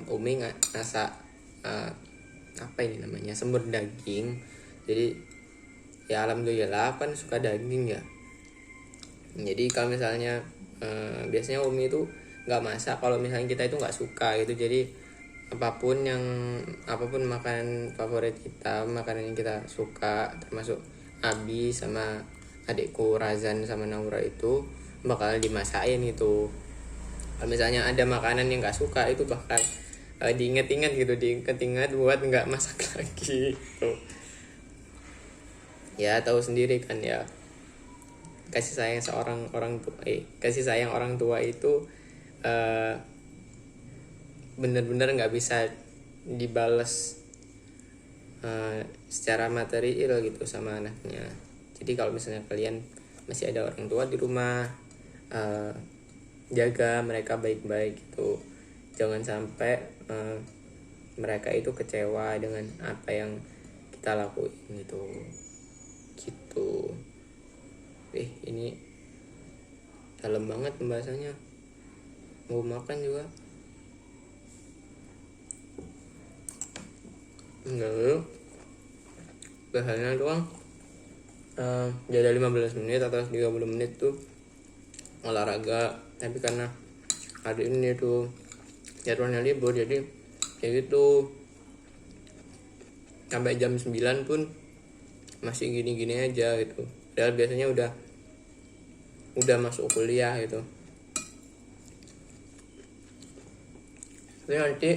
Umi masak semur daging. Jadi ya alhamdulillah kan suka daging ya. Jadi kalau misalnya biasanya Umi itu nggak masak kalau misalnya kita itu nggak suka gitu. Jadi apapun makanan favorit kita, makanan yang kita suka, termasuk Abi sama adikku Razan sama Naura itu bakal dimasakin gitu. Kalau misalnya ada makanan yang nggak suka, itu bakal diinget-inget buat nggak masak lagi gitu. Ya tahu sendiri kan ya, kasih sayang orang tua itu bener-bener nggak bisa dibales secara material gitu sama anaknya. Jadi kalau misalnya kalian masih ada orang tua di rumah, jaga mereka baik-baik gitu. Jangan sampai mereka itu kecewa dengan apa yang kita lakuin gitu. Ini dalam banget pembahasannya. Mau makan juga enggak, bahannya doang. Jadi 15 menit atau 30 menit tuh olahraga. Tapi karena hari ini tuh jadwalnya libur, jadi kayak gitu sampai jam 9 pun masih gini-gini aja gitu. Padahal biasanya udah masuk kuliah gitu. Tapi nanti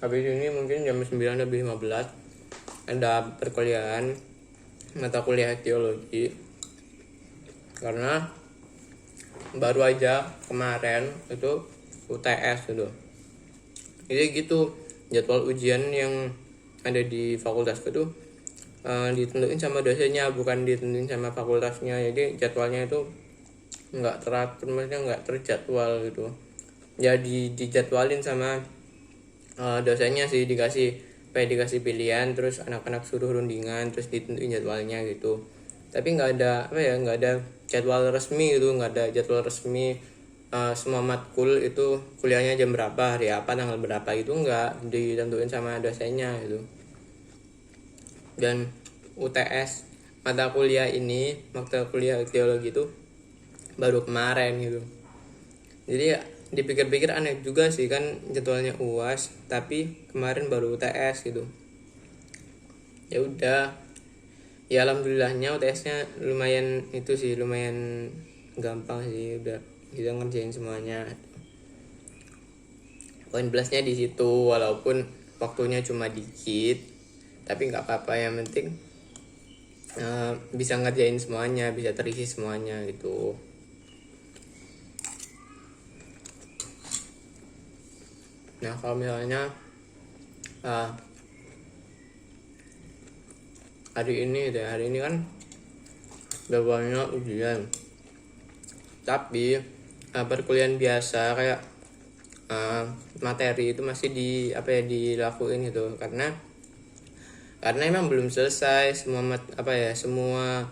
habis ini mungkin jam 9 lebih 15 ada perkuliahan mata kuliah teologi, karena baru aja kemarin itu UTS gitu. Jadi gitu, jadwal ujian yang ada di fakultas itu ditentuin sama dosennya, bukan ditentuin sama fakultasnya. Jadi jadwalnya itu nggak teratur, maksudnya nggak terjadwal gitu. Jadi dijadwalin sama dosennya sih, dikasih pilihan, terus anak-anak suruh rundingan, terus ditentuin jadwalnya gitu. Tapi nggak ada jadwal resmi gitu, nggak ada jadwal resmi semua matkul itu kuliahnya jam berapa, hari apa, tanggal berapa, itu nggak ditentuin sama dosennya gitu. Dan UTS mata kuliah teologi itu baru kemarin gitu. Jadi ya, dipikir-pikir aneh juga sih, kan jadwalnya UAS tapi kemarin baru UTS gitu. Ya udah, ya alhamdulillahnya UTS-nya lumayan gampang sih, udah kita ngerjain semuanya. Poin plusnya di situ, walaupun waktunya cuma dikit tapi nggak apa-apa, yang penting bisa ngerjain semuanya, bisa terisi semuanya gitu. Nah kalau misalnya hari ini kan udah banyak ujian, tapi perkuliahan biasa kayak materi itu masih dilakuin gitu, karena emang belum selesai semua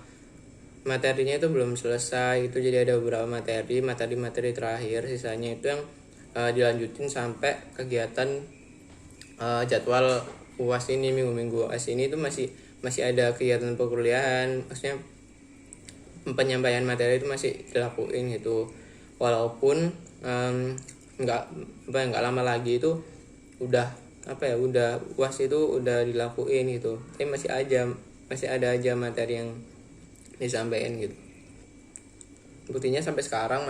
materinya itu belum selesai itu. Jadi ada beberapa materi terakhir, sisanya itu yang dilanjutin sampai kegiatan jadwal UAS ini, minggu-minggu UAS ini itu masih ada kegiatan perkuliahan, maksudnya penyampaian materi itu masih dilakuin gitu. Walaupun nggak lama lagi itu udah UAS itu udah dilakuin gitu, tapi masih ada aja materi yang disampaikan gitu. Buktinya sampai sekarang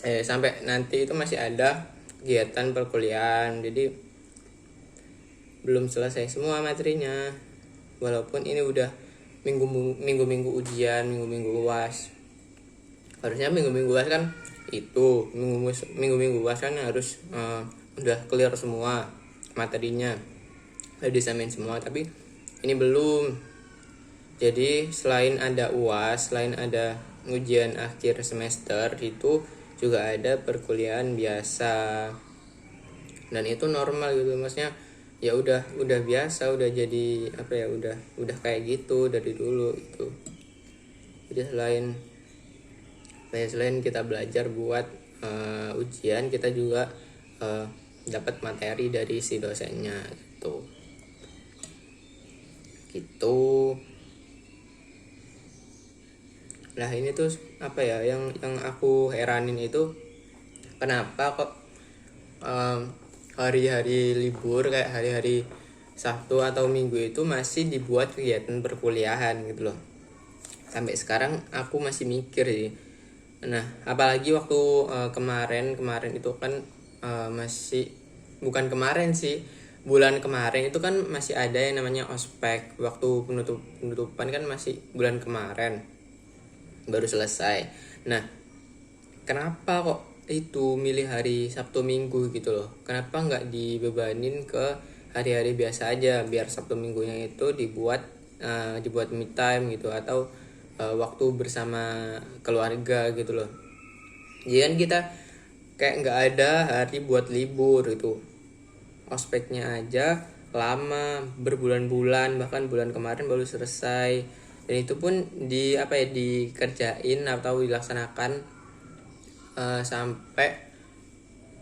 sampai nanti itu masih ada kegiatan perkuliahan, jadi belum selesai semua materinya, walaupun ini udah minggu-minggu ujian, minggu-minggu UAS. Harusnya minggu-minggu UAS kan minggu-minggu UAS kan harus udah clear semua materinya, udah disampaikan semua, tapi ini belum. Jadi selain ada UAS, selain ada ujian akhir semester, itu juga ada perkuliahan biasa, dan itu normal gitu, maksudnya ya udah biasa, udah jadi udah kayak gitu dari dulu gitu. Jadi selain kita belajar buat ujian, kita juga dapat materi dari si dosennya gitu. Nah ini tuh yang aku heranin itu, kenapa kok hari-hari libur kayak hari-hari Sabtu atau Minggu itu masih dibuat kegiatan perkuliahan gitu loh. Sampai sekarang aku masih mikir sih. Nah apalagi waktu kemarin itu kan bukan kemarin sih, bulan kemarin itu kan masih ada yang namanya ospek. Waktu penutupan kan masih bulan kemarin baru selesai. Nah kenapa kok itu milih hari Sabtu Minggu gitu loh? Kenapa nggak dibebanin ke hari-hari biasa aja, biar Sabtu Minggunya itu dibuat me time gitu, atau waktu bersama keluarga gitu loh. Jadi kan kita kayak nggak ada hari buat libur gitu. Ospeknya aja lama, berbulan-bulan, bahkan bulan kemarin baru selesai, dan itu pun dikerjain atau dilaksanakan sampai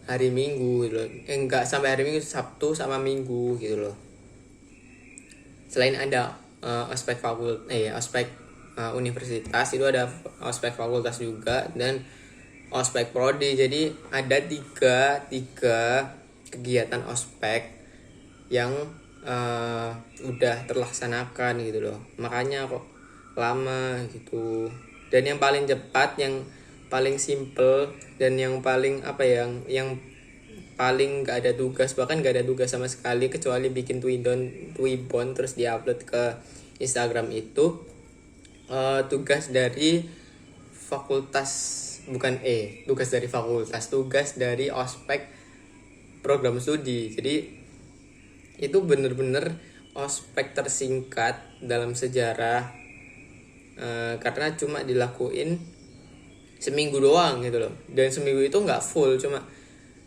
hari Minggu gitu loh. Enggak sampai hari Minggu, Sabtu sama Minggu gitu loh. Selain ada ospek universitas, itu ada ospek fakultas juga, dan ospek prodi. Jadi ada tiga kegiatan ospek yang udah terlaksanakan gitu loh. Makanya kok lama gitu. Dan yang paling cepat, yang paling simple, dan yang paling yang paling gak ada tugas, bahkan gak ada tugas sama sekali kecuali bikin Twibbon terus diupload ke Instagram, itu tugas dari ospek program studi. Jadi itu bener-bener ospek tersingkat dalam sejarah, karena cuma dilakuin seminggu doang gitu loh, dan seminggu itu nggak full, cuma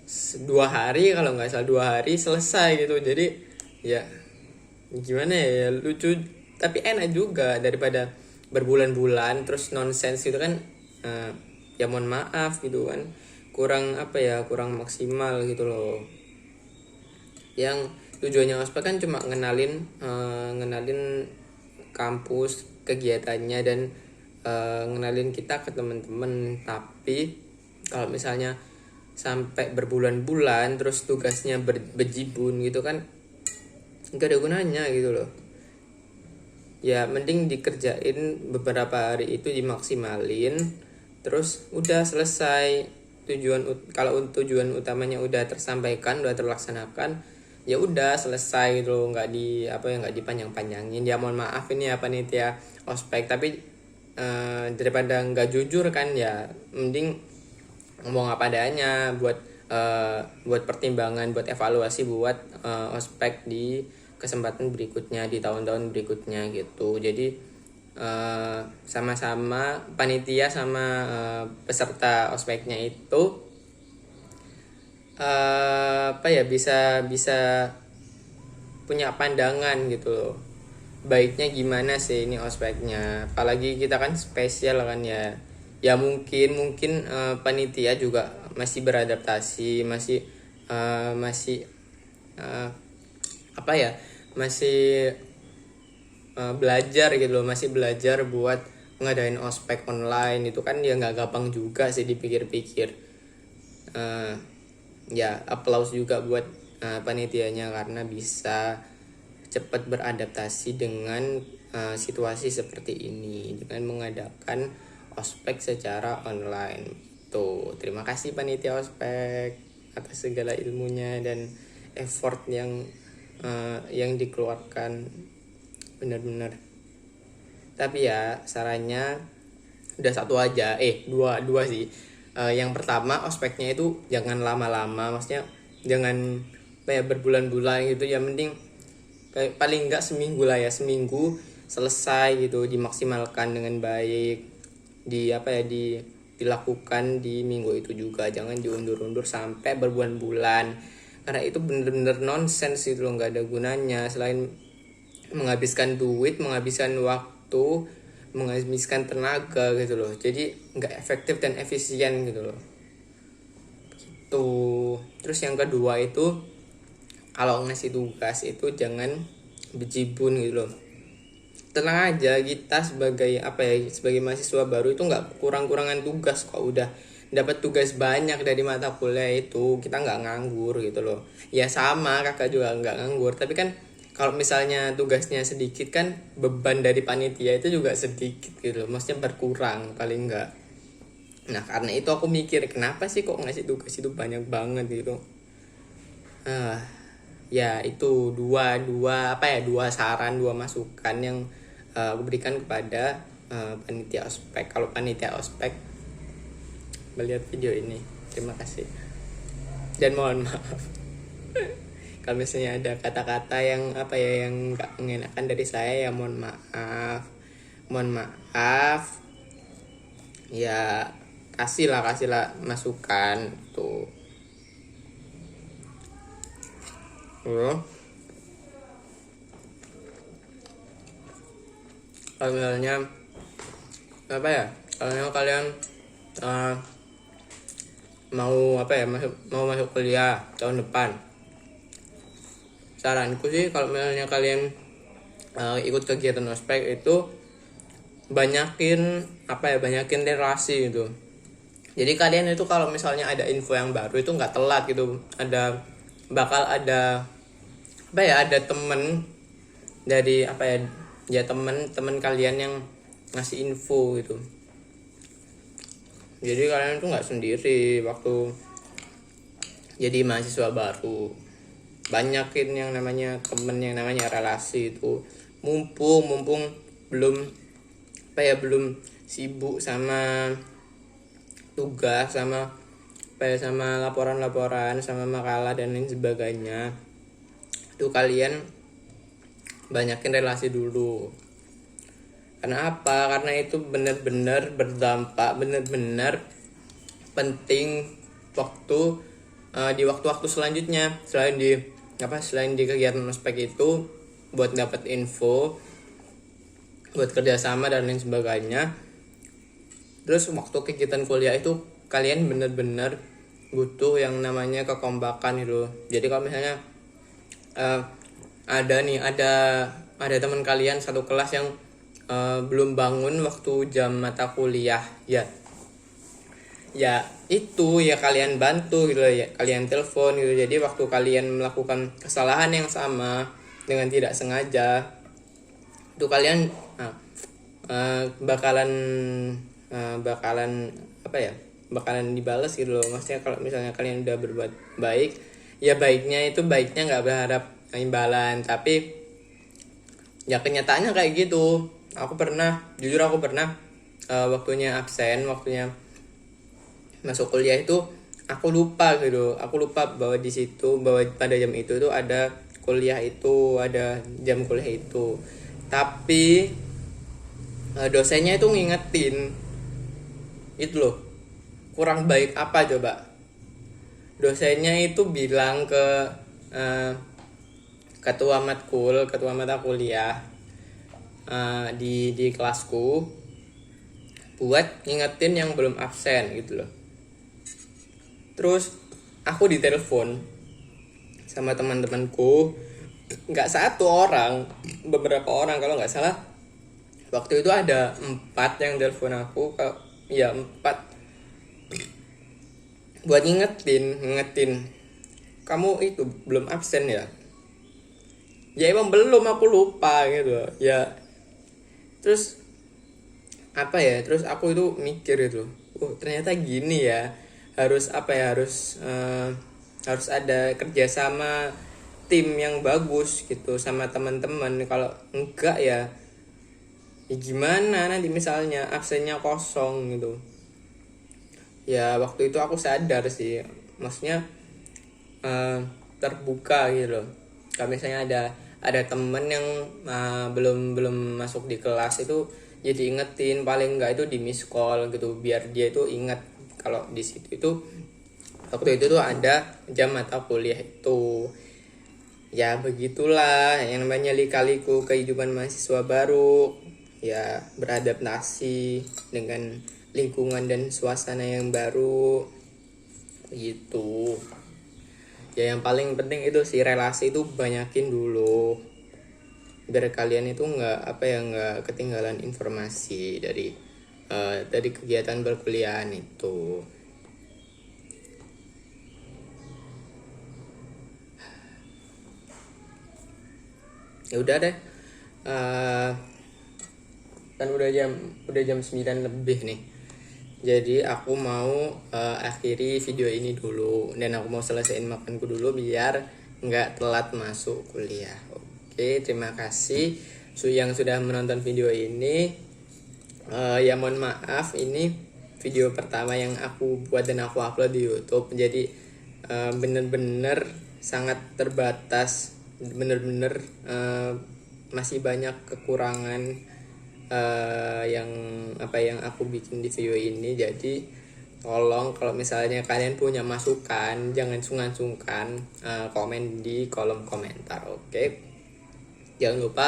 2 hari kalau nggak salah, 2 hari selesai gitu. Jadi ya gimana ya, lucu tapi enak juga, daripada berbulan-bulan terus nonsens gitu kan, ya mohon maaf gitu kan, kurang kurang maksimal gitu loh. Yang tujuannya ospek kan cuma ngenalin kampus, kegiatannya, dan ngenalin kita ke teman-teman. Tapi kalau misalnya sampai berbulan-bulan terus tugasnya bejibun gitu kan, nggak ada gunanya gitu loh. Ya mending dikerjain beberapa hari itu, dimaksimalin, terus udah selesai. Kalau tujuan utamanya udah tersampaikan, udah terlaksanakan, ya udah selesai gitu loh, nggak dipanjang-panjangin. Ya mohon maaf ini ya panitia ospek, tapi daripada nggak jujur kan, ya mending ngomong apa adanya buat pertimbangan, buat evaluasi, buat ospek di kesempatan berikutnya, di tahun-tahun berikutnya gitu. Jadi sama-sama panitia sama peserta ospeknya itu bisa punya pandangan gitu loh, baiknya gimana sih ini ospeknya. Apalagi kita kan spesial kan ya. Ya mungkin panitia juga masih beradaptasi, masih masih belajar gitu loh, masih belajar buat ngadain ospek online. Itu kan ya nggak gampang juga sih dipikir-pikir. Ya applause juga buat panitianya karena bisa cepat beradaptasi dengan situasi seperti ini dengan mengadakan ospek secara online. Tuh, terima kasih panitia ospek atas segala ilmunya dan effort yang dikeluarkan, benar-benar. Tapi ya sarannya udah satu aja, dua sih. Yang pertama, ospeknya itu jangan lama-lama, maksudnya jangan berbulan-bulan gitu ya, mending paling enggak seminggu lah ya, seminggu selesai gitu, dimaksimalkan dengan baik, dilakukan di minggu itu juga, jangan diundur-undur sampai berbulan-bulan, karena itu bener-bener nonsens gitu loh, nggak ada gunanya selain menghabiskan duit, menghabiskan waktu, menghabiskan tenaga gitu loh. Jadi nggak efektif dan efisien gitu loh. Gitu. Terus yang kedua itu, kalau ngasih tugas itu jangan bejibun gitu loh. Tenang aja, kita sebagai sebagai mahasiswa baru itu nggak kurang-kurangan tugas kok. Udah dapat tugas banyak dari mata kuliah itu, kita nggak nganggur gitu loh. Ya sama, kakak juga nggak nganggur, tapi kan kalau misalnya tugasnya sedikit kan beban dari panitia itu juga sedikit gitu loh, maksudnya berkurang paling enggak. Nah karena itu aku mikir, kenapa sih kok ngasih tugas itu banyak banget gitu. Ya itu dua saran, dua masukan yang aku berikan kepada panitia ospek. Kalau panitia ospek melihat video ini, terima kasih dan mohon maaf kalau misalnya ada kata-kata yang yang nggak mengenakan dari saya, ya mohon maaf ya, kasihlah masukan tuh. Kalau misalnya kalau kalian mau masuk kuliah tahun depan, saranku sih kalau misalnya kalian ikut kegiatan ospek itu banyakin relasi gitu. Jadi kalian itu kalau misalnya ada info yang baru itu nggak telat gitu, bakal ada temen dari temen kalian yang ngasih info gitu. Jadi kalian tuh nggak sendiri waktu jadi mahasiswa baru. Banyakin yang namanya temen, yang namanya relasi itu, mumpung belum sibuk sama tugas, sama laporan-laporan, sama makalah dan lain sebagainya. Itu kalian banyakin relasi dulu. Karena apa? Karena itu benar-benar berdampak, benar-benar penting di waktu-waktu selanjutnya, selain di kegiatan ospek itu, buat dapat info buat kerjasama dan lain sebagainya. Terus waktu kegiatan kuliah itu kalian bener-bener butuh yang namanya kekompakan gitu. Jadi kalau misalnya eh, ada teman kalian satu kelas yang belum bangun waktu jam mata kuliah, ya itu ya kalian bantu gitu ya, kalian telepon gitu. Jadi waktu kalian melakukan kesalahan yang sama dengan tidak sengaja, itu kalian bakalan bakalan apa ya, bakalan dibalas gitu loh. Maksudnya kalau misalnya kalian udah berbuat baik, ya baiknya nggak berharap imbalan, tapi ya kenyataannya kayak gitu. Jujur aku pernah waktunya absen, waktunya masuk kuliah itu aku lupa bahwa di situ, bahwa pada jam itu tuh ada jam kuliah itu. Tapi dosennya itu ngingetin itu loh. Kurang baik apa coba, dosennya itu bilang ke ketua mata kuliah di kelasku buat ngingetin yang belum absen gitu loh. Terus aku ditelepon sama teman-temanku, nggak satu orang, beberapa orang kalau nggak salah. Waktu itu ada 4 yang telepon aku, 4, buat ngingetin kamu itu belum absen ya. Ya emang belum, aku lupa gitu ya. Terus terus aku itu mikir itu, ternyata gini ya, harus harus ada kerjasama tim yang bagus gitu sama teman-teman. Kalau enggak ya gimana nanti misalnya absennya kosong gitu. Ya waktu itu aku sadar sih, maksudnya terbuka gitu loh. Kalau misalnya ada temen yang belum masuk di kelas itu, jadi ingetin, paling enggak itu di miss call gitu, biar dia itu ingat kalau di situ itu waktu itu tuh ada jam mata kuliah itu. Ya begitulah yang namanya lika-liku kehidupan mahasiswa baru, ya beradaptasi dengan lingkungan dan suasana yang baru gitu. Ya yang paling penting itu sih, relasi itu banyakin dulu biar kalian itu nggak ketinggalan informasi dari kegiatan perkuliahan itu. Ya udah deh, kan udah jam 9 lebih nih. Jadi aku mau akhiri video ini dulu, dan aku mau selesaiin makanku dulu biar nggak telat masuk kuliah. Oke, terima kasih yang sudah menonton video ini. Ya mohon maaf, ini video pertama yang aku buat dan aku upload di YouTube. Jadi bener-bener sangat terbatas, bener-bener masih banyak kekurangan yang aku bikin di video ini. Jadi tolong kalau misalnya kalian punya masukan, jangan sungkan-sungkan komen di kolom komentar. Oke, jangan lupa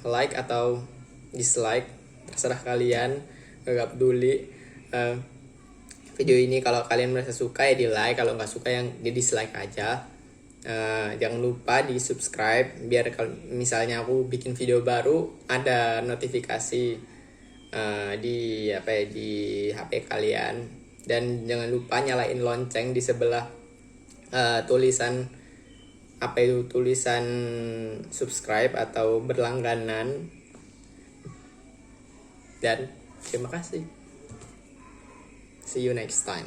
like atau dislike, terserah kalian, gak peduli. Video ini kalau kalian merasa suka ya di like, kalau nggak suka yang di dislike aja. Jangan lupa di subscribe biar kalau misalnya aku bikin video baru ada notifikasi di HP kalian. Dan jangan lupa nyalain lonceng di sebelah tulisan subscribe atau berlangganan. Dan terima kasih, see you next time.